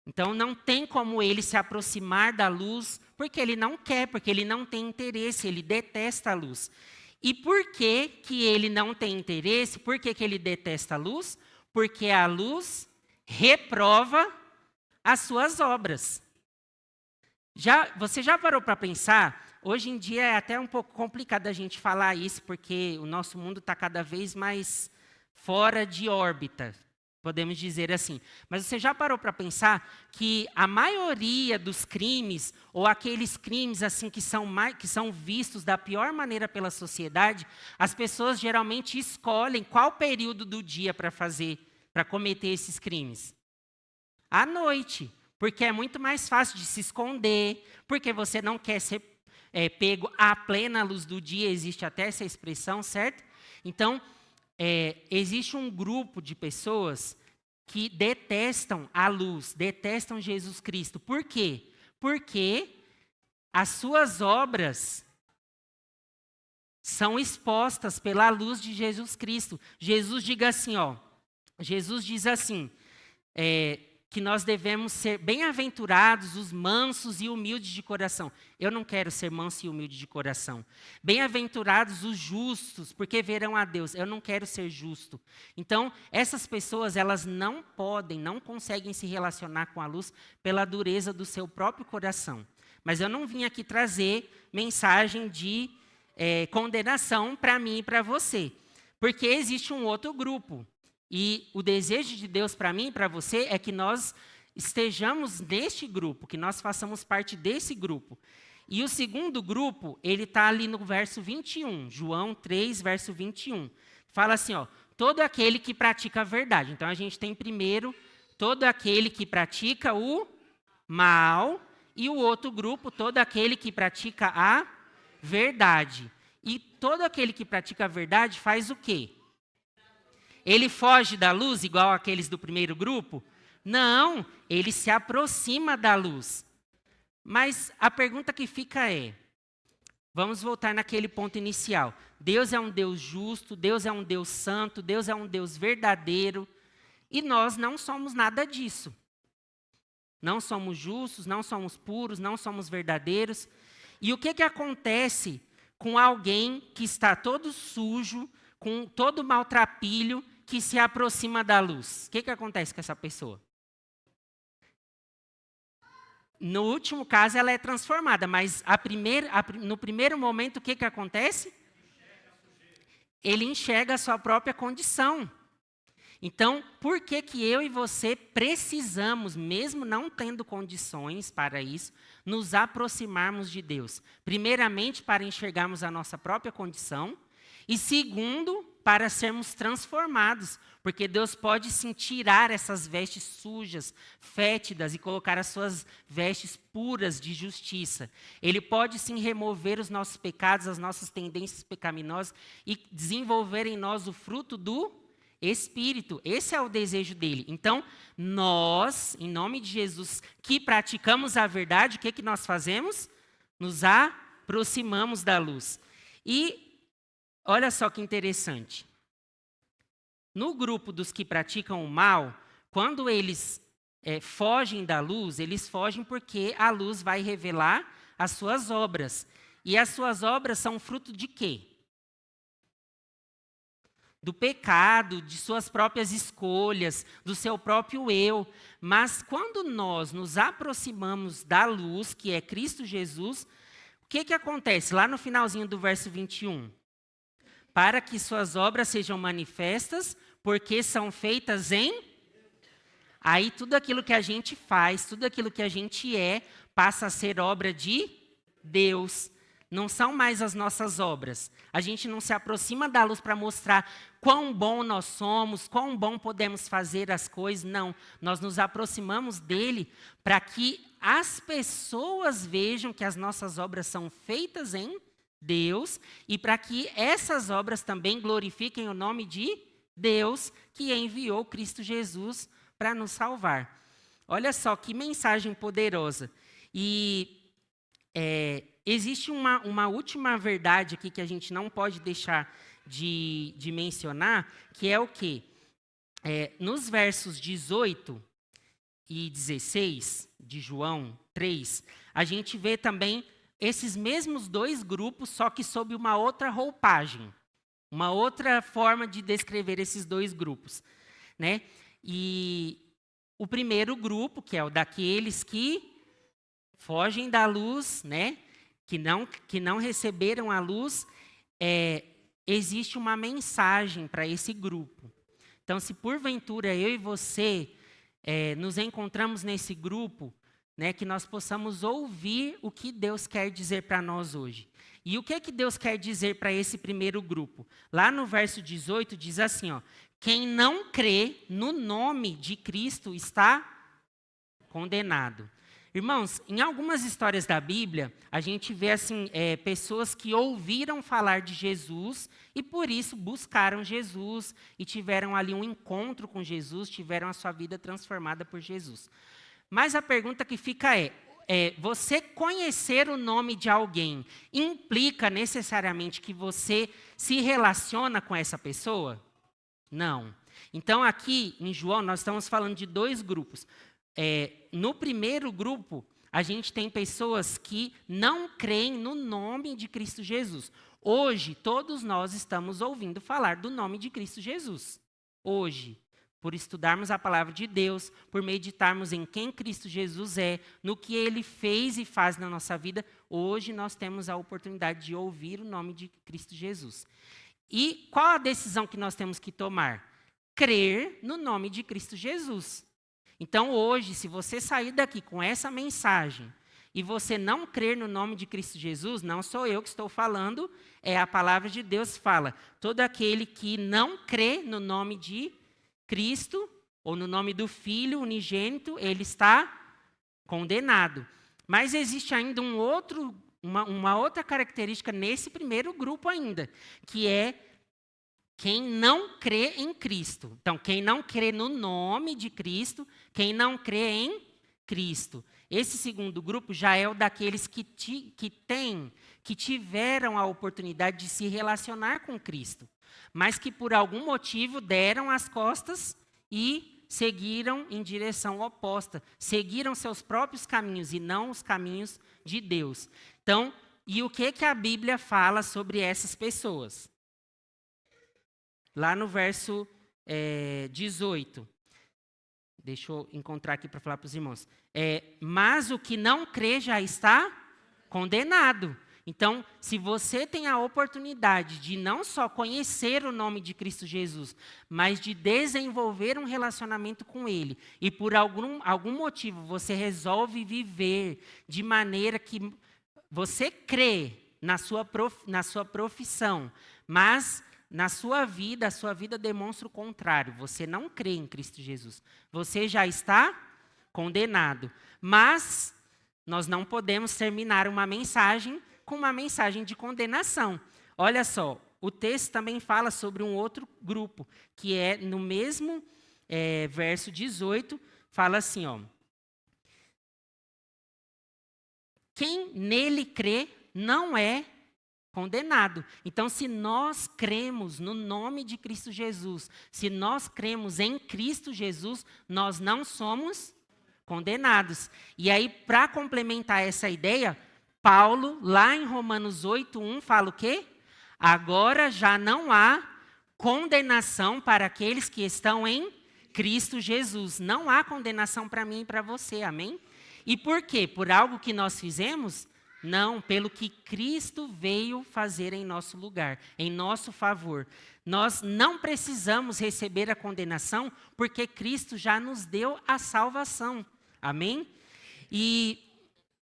Então, não tem como ele se aproximar da luz, porque ele não quer, porque ele não tem interesse, ele detesta a luz. E por que ele não tem interesse? Por que ele detesta a luz? Porque a luz reprova as suas obras. Você já parou para pensar? Hoje em dia é até um pouco complicado a gente falar isso, porque o nosso mundo está cada vez mais fora de órbita, podemos dizer assim. Mas você já parou para pensar que a maioria dos crimes, ou aqueles crimes assim que são vistos da pior maneira pela sociedade, as pessoas geralmente escolhem qual período do dia para cometer esses crimes? À noite, porque é muito mais fácil de se esconder, porque você não quer ser pego à plena luz do dia, existe até essa expressão, certo? Então, existe um grupo de pessoas que detestam a luz, detestam Jesus Cristo. Por quê? Porque as suas obras são expostas pela luz de Jesus Cristo. Jesus diz assim, que nós devemos ser bem-aventurados os mansos e humildes de coração. Eu não quero ser manso e humilde de coração. Bem-aventurados os justos, porque verão a Deus. Eu não quero ser justo. Então, essas pessoas, elas não podem, não conseguem se relacionar com a luz pela dureza do seu próprio coração. Mas eu não vim aqui trazer mensagem de condenação para mim e para você. Porque existe um outro grupo. E o desejo de Deus para mim e para você é que nós estejamos neste grupo, que nós façamos parte desse grupo. E o segundo grupo, ele está ali no verso 21, João 3, verso 21. Fala assim, ó, todo aquele que pratica a verdade. Então, a gente tem primeiro, todo aquele que pratica o mal, e o outro grupo, todo aquele que pratica a verdade. E todo aquele que pratica a verdade faz o quê? Ele foge da luz, igual aqueles do primeiro grupo? Não, ele se aproxima da luz. Mas a pergunta que fica é, vamos voltar naquele ponto inicial. Deus é um Deus justo, Deus é um Deus santo, Deus é um Deus verdadeiro, e nós não somos nada disso. Não somos justos, não somos puros, não somos verdadeiros. E o que acontece com alguém que está todo sujo, com todo maltrapilho, que se aproxima da luz? O que acontece com essa pessoa? No último caso, ela é transformada, mas no primeiro momento, o que acontece? Ele enxerga a sua própria condição. Então, por que eu e você precisamos, mesmo não tendo condições para isso, nos aproximarmos de Deus? Primeiramente, para enxergarmos a nossa própria condição, e segundo, para sermos transformados, porque Deus pode sim tirar essas vestes sujas, fétidas, e colocar as suas vestes puras de justiça. Ele pode sim remover os nossos pecados, as nossas tendências pecaminosas, e desenvolver em nós o fruto do Espírito. Esse é o desejo dele. Então, nós, em nome de Jesus, que praticamos a verdade, o que nós fazemos? Nos aproximamos da luz. E olha só que interessante. No grupo dos que praticam o mal, quando eles fogem da luz, eles fogem porque a luz vai revelar as suas obras. E as suas obras são fruto de quê? Do pecado, de suas próprias escolhas, do seu próprio eu. Mas quando nós nos aproximamos da luz, que é Cristo Jesus, o que acontece? Lá no finalzinho do verso 21. Para que suas obras sejam manifestas, porque são feitas em... Aí tudo aquilo que a gente faz, tudo aquilo que a gente passa a ser obra de Deus. Não são mais as nossas obras. A gente não se aproxima da luz para mostrar quão bom nós somos, quão bom podemos fazer as coisas. Não, nós nos aproximamos dele para que as pessoas vejam que as nossas obras são feitas em Deus e para que essas obras também glorifiquem o nome de Deus que enviou Cristo Jesus para nos salvar. Olha só que mensagem poderosa. E existe uma última verdade aqui que a gente não pode deixar de mencionar, que é o quê? Nos versos 18 e 16 de João 3, a gente vê também esses mesmos dois grupos, só que sob uma outra roupagem, uma outra forma de descrever esses dois grupos, né? E o primeiro grupo, que é o daqueles que fogem da luz, né? Que não receberam a luz, existe uma mensagem para esse grupo. Então, se porventura eu e você nos encontramos nesse grupo, né, que nós possamos ouvir o que Deus quer dizer para nós hoje. E o que Deus quer dizer para esse primeiro grupo? Lá no verso 18 diz assim, ó, quem não crê no nome de Cristo está condenado. Irmãos, em algumas histórias da Bíblia, a gente vê assim, pessoas que ouviram falar de Jesus e por isso buscaram Jesus e tiveram ali um encontro com Jesus, tiveram a sua vida transformada por Jesus. Mas a pergunta que fica você conhecer o nome de alguém implica necessariamente que você se relaciona com essa pessoa? Não. Então aqui em João nós estamos falando de dois grupos. no primeiro grupo, a gente tem pessoas que não creem no nome de Cristo Jesus. Hoje, todos nós estamos ouvindo falar do nome de Cristo Jesus. Hoje, por estudarmos a palavra de Deus, por meditarmos em quem Cristo Jesus é, no que Ele fez e faz na nossa vida, hoje nós temos a oportunidade de ouvir o nome de Cristo Jesus. E qual a decisão que nós temos que tomar? Crer no nome de Cristo Jesus. Então, hoje, se você sair daqui com essa mensagem e você não crer no nome de Cristo Jesus, não sou eu que estou falando, é a palavra de Deus que fala. Todo aquele que não crê no nome de Cristo, ou no nome do Filho unigênito, ele está condenado. Mas existe ainda uma outra característica nesse primeiro grupo ainda, que é quem não crê em Cristo. Então, quem não crê no nome de Cristo, quem não crê em Cristo. Esse segundo grupo já é o daqueles que tiveram a oportunidade de se relacionar com Cristo, mas que por algum motivo deram as costas e seguiram em direção oposta, seguiram seus próprios caminhos e não os caminhos de Deus. Então, e o que a Bíblia fala sobre essas pessoas? Lá no verso 18. Deixa eu encontrar aqui para falar para os irmãos. Mas o que não crê já está condenado. Então, se você tem a oportunidade de não só conhecer o nome de Cristo Jesus, mas de desenvolver um relacionamento com Ele, e por algum motivo você resolve viver de maneira que você crê na sua profissão, mas na sua vida, a sua vida demonstra o contrário. Você não crê em Cristo Jesus. Você já está condenado. Mas nós não podemos terminar uma mensagem com uma mensagem de condenação. Olha só, o texto também fala sobre um outro grupo, que é no mesmo verso 18, fala assim, ó. Quem nele crê não é condenado. Então, se nós cremos no nome de Cristo Jesus, se nós cremos em Cristo Jesus, nós não somos condenados. E aí, para complementar essa ideia, Paulo, lá em Romanos 8:1, fala o quê? Agora já não há condenação para aqueles que estão em Cristo Jesus. Não há condenação para mim e para você, amém? E por quê? Por algo que nós fizemos? Não, pelo que Cristo veio fazer em nosso lugar, em nosso favor. Nós não precisamos receber a condenação, porque Cristo já nos deu a salvação. Amém? E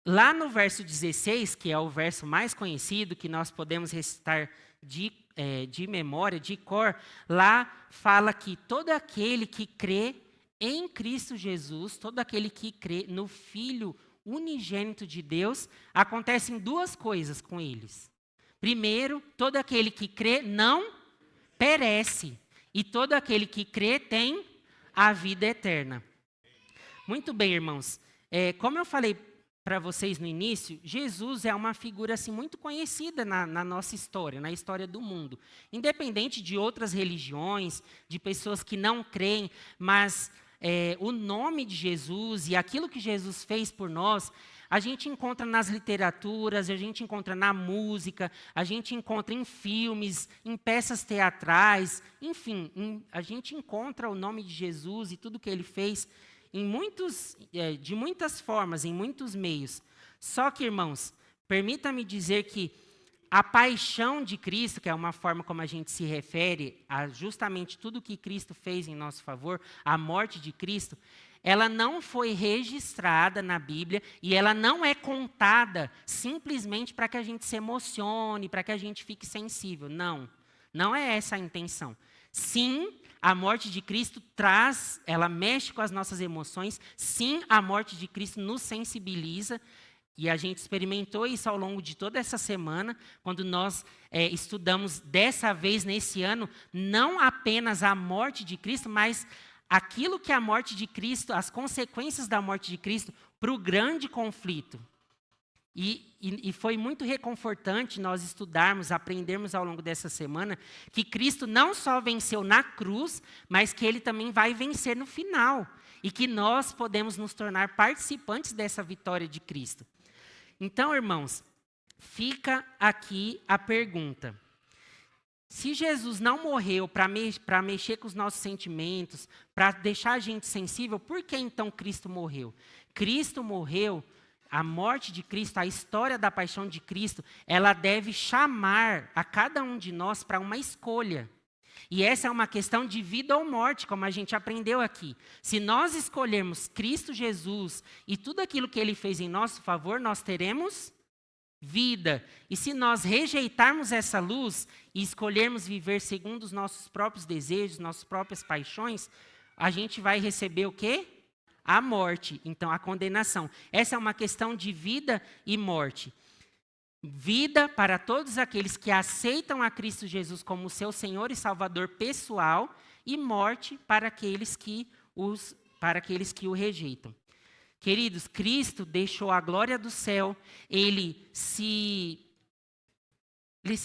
lá no verso 16, que é o verso mais conhecido, que nós podemos recitar de memória, de cor, lá fala que todo aquele que crê em Cristo Jesus, todo aquele que crê no Filho unigênito de Deus, acontecem duas coisas com eles. Primeiro, todo aquele que crê não perece, e todo aquele que crê tem a vida eterna. Muito bem, irmãos. Como eu falei para vocês no início, Jesus é uma figura assim, muito conhecida na nossa história, na história do mundo. Independente de outras religiões, de pessoas que não creem, mas o nome de Jesus e aquilo que Jesus fez por nós, a gente encontra nas literaturas, a gente encontra na música, a gente encontra em filmes, em peças teatrais, enfim, a gente encontra o nome de Jesus e tudo que ele fez de muitas formas, em muitos meios. Só que, irmãos, permita-me dizer que a paixão de Cristo, que é uma forma como a gente se refere a justamente tudo que Cristo fez em nosso favor, a morte de Cristo, ela não foi registrada na Bíblia e ela não é contada simplesmente para que a gente se emocione, para que a gente fique sensível. Não, não é essa a intenção. Sim, a morte de Cristo ela mexe com as nossas emoções. Sim, a morte de Cristo nos sensibiliza. E a gente experimentou isso ao longo de toda essa semana, quando nós estudamos dessa vez, nesse ano, não apenas a morte de Cristo, mas aquilo que a morte de Cristo, as consequências da morte de Cristo para o grande conflito. E foi muito reconfortante nós estudarmos, aprendermos ao longo dessa semana, que Cristo não só venceu na cruz, mas que Ele também vai vencer no final. e que nós podemos nos tornar participantes dessa vitória de Cristo. Então, irmãos, fica aqui a pergunta. Se Jesus não morreu para mexer com os nossos sentimentos, para deixar a gente sensível, por que então Cristo morreu? Cristo morreu, a morte de Cristo, a história da paixão de Cristo, ela deve chamar a cada um de nós para uma escolha. E essa é uma questão de vida ou morte, como a gente aprendeu aqui. Se nós escolhermos Cristo Jesus e tudo aquilo que Ele fez em nosso favor, nós teremos vida. E se nós rejeitarmos essa luz e escolhermos viver segundo os nossos próprios desejos, nossas próprias paixões, a gente vai receber o quê? A morte, então a condenação. Essa é uma questão de vida e morte. Vida para todos aqueles que aceitam a Cristo Jesus como seu Senhor e Salvador pessoal, e morte para aqueles que o rejeitam. Queridos, Cristo deixou a glória do céu, ele se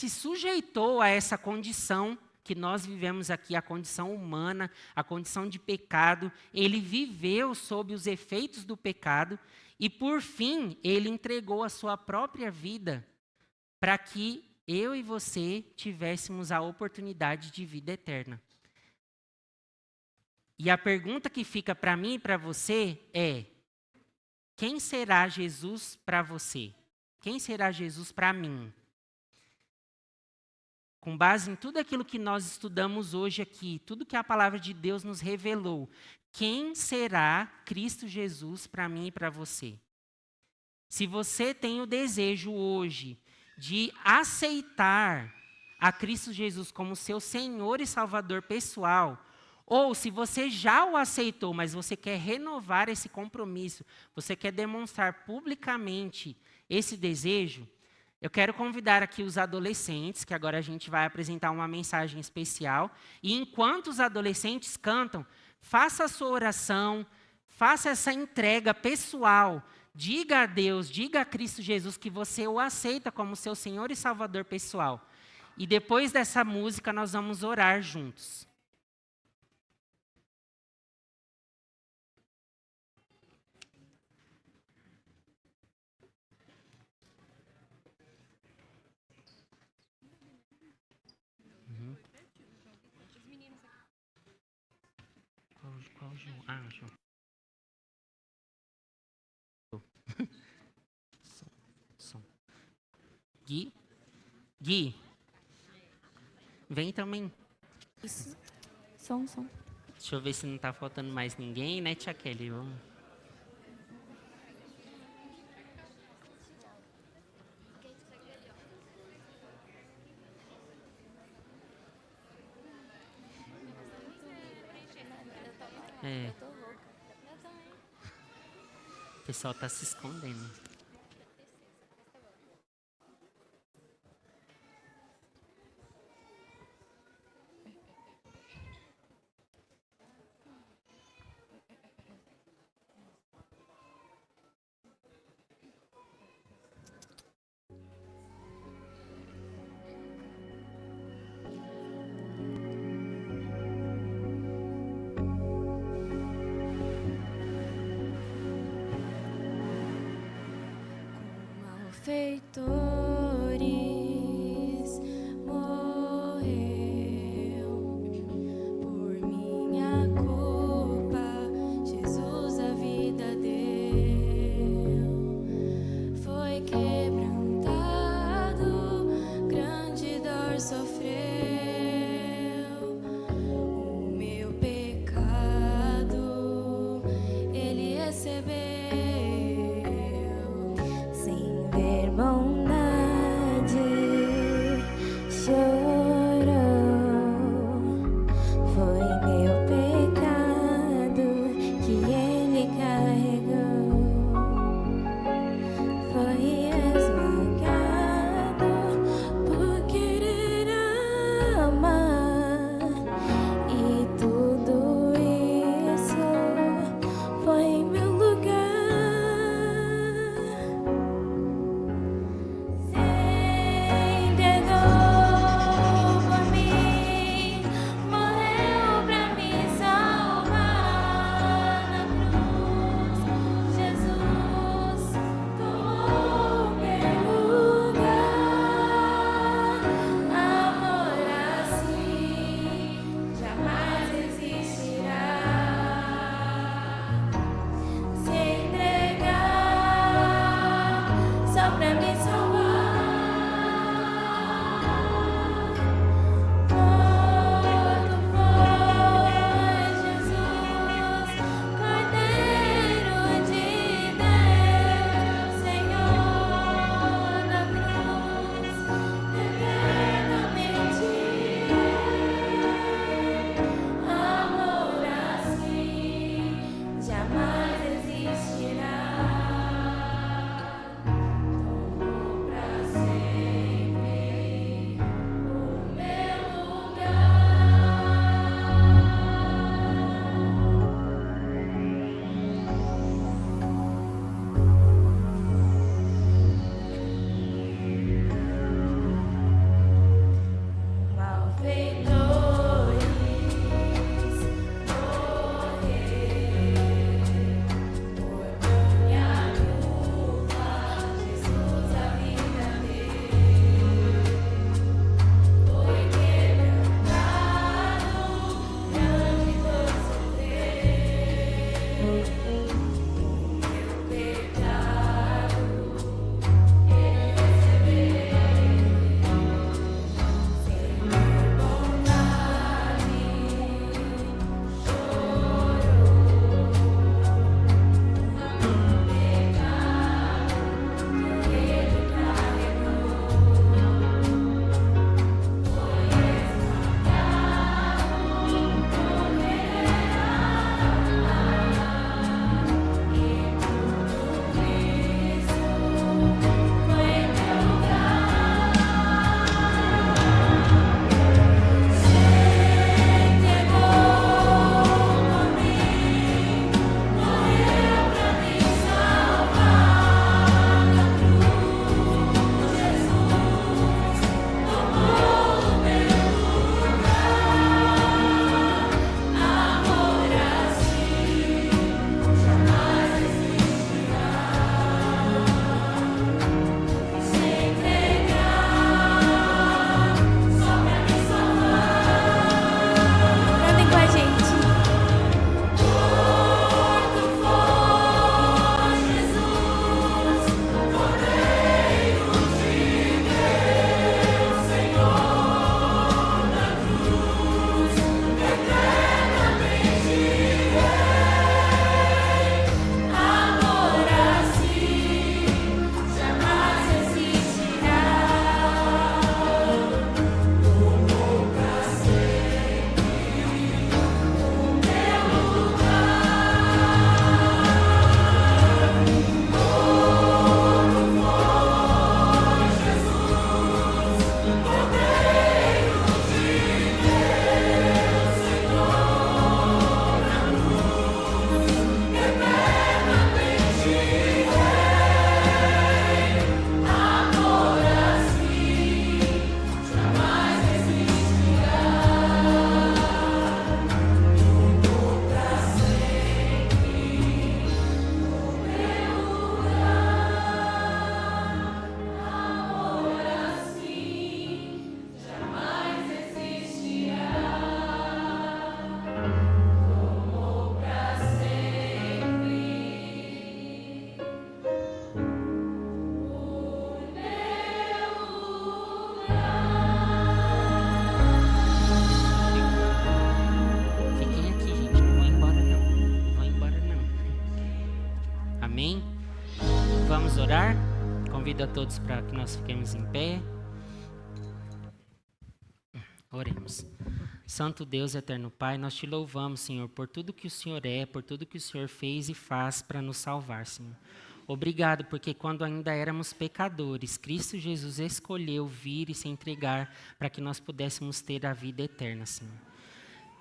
sujeitou a essa condição que nós vivemos aqui, a condição humana, a condição de pecado. Ele viveu sob os efeitos do pecado e, por fim, ele entregou a sua própria vida para que eu e você tivéssemos a oportunidade de vida eterna. E a pergunta que fica para mim e para você é: quem será Jesus para você? Quem será Jesus para mim? Com base em tudo aquilo que nós estudamos hoje aqui, tudo que a palavra de Deus nos revelou, quem será Cristo Jesus para mim e para você? Se você tem o desejo hoje de aceitar a Cristo Jesus como seu Senhor e Salvador pessoal, ou se você já o aceitou, mas você quer renovar esse compromisso, você quer demonstrar publicamente esse desejo, eu quero convidar aqui os adolescentes, que agora a gente vai apresentar uma mensagem especial, e enquanto os adolescentes cantam, faça a sua oração, faça essa entrega pessoal, diga a Deus, diga a Cristo Jesus que você o aceita como seu Senhor e Salvador pessoal. E depois dessa música nós vamos orar juntos. Qual João? Ah, João. Som. Gui. Vem também. Isso. Som. Deixa eu ver se não está faltando mais ninguém, né, tia Kelly? Vamos. É. O pessoal está se escondendo. Feitores morreu por minha culpa, Jesus a vida deu, foi quebrantado, grande dor sofreu, o meu pecado ele recebeu, sem ver bondade. orar? Convido a todos para que nós fiquemos em pé. Oremos. Santo Deus, eterno Pai, nós te louvamos, Senhor, por tudo que o Senhor é, por tudo que o Senhor fez e faz para nos salvar, Senhor. Obrigado, porque quando ainda éramos pecadores, Cristo Jesus escolheu vir e se entregar para que nós pudéssemos ter a vida eterna, Senhor.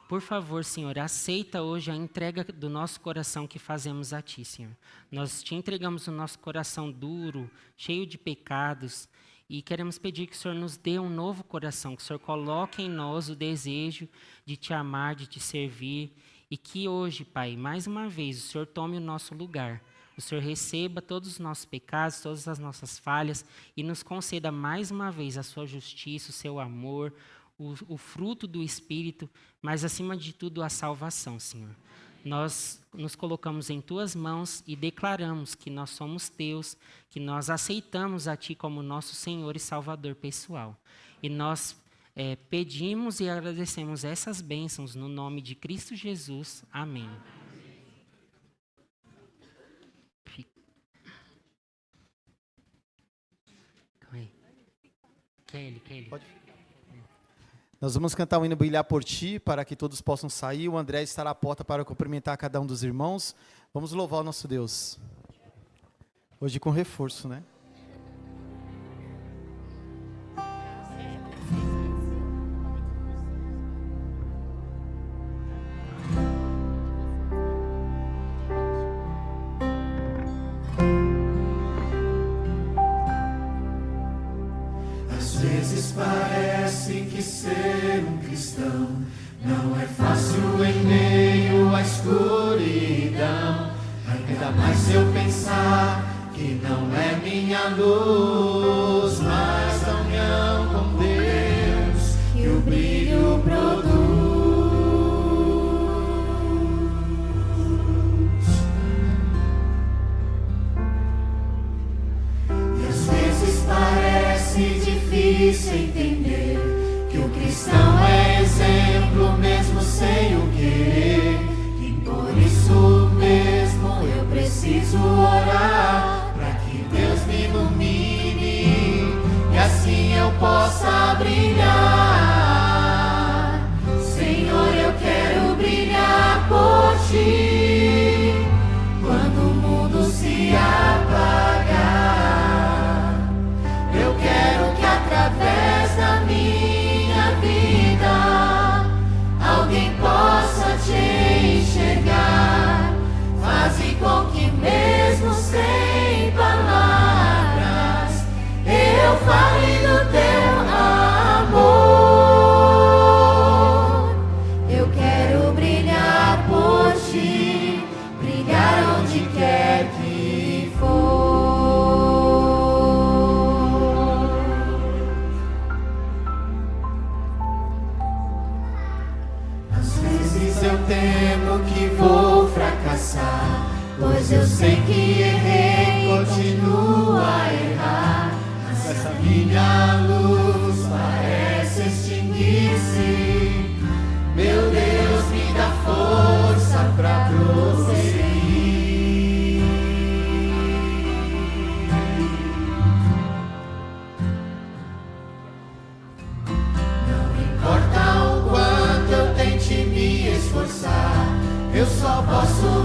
Por favor, Senhor, aceita hoje a entrega do nosso coração que fazemos a Ti, Senhor. Nós te entregamos o nosso coração duro, cheio de pecados, e queremos pedir que o Senhor nos dê um novo coração, que o Senhor coloque em nós o desejo de Te amar, de Te servir, e que hoje, Pai, mais uma vez, o Senhor tome o nosso lugar. O Senhor receba todos os nossos pecados, todas as nossas falhas, e nos conceda mais uma vez a sua justiça, o seu amor, o fruto do Espírito, mas acima de tudo a salvação, Senhor. Nós nos colocamos em Tuas mãos e declaramos que nós somos Teus, que nós aceitamos a Ti como nosso Senhor e Salvador pessoal. E nós pedimos e agradecemos essas bênçãos no nome de Cristo Jesus. Amém. Kelly. Pode. Nós vamos cantar o hino Brilhar por Ti, para que todos possam sair. O André estará à porta para cumprimentar cada um dos irmãos. Vamos louvar o nosso Deus. Hoje com reforço, né? Às vezes parece que ser um cristão não é fácil em meio à escuridão. Ainda mais se eu pensar que não é minha luz, mas a união com Deus que o brilho produz. E às vezes parece difícil entender que o cristão é exemplo mesmo sem o querer. E por isso mesmo eu preciso orar para que Deus me ilumine e assim eu possa brilhar. Senhor, eu quero brilhar por Ti quando o mundo se apagar. Eu quero que através da minha vida alguém possa Te enxergar. Faze com que mesmo sem palavras eu fale do Teu amor. Eu quero brilhar por Ti, brilhar onde quer que for. Às vezes eu temo que vou fracassar, pois eu sei que errei, continuo a errar. Mas a minha luz parece extinguir-se. Meu Deus, me dá força eu só posso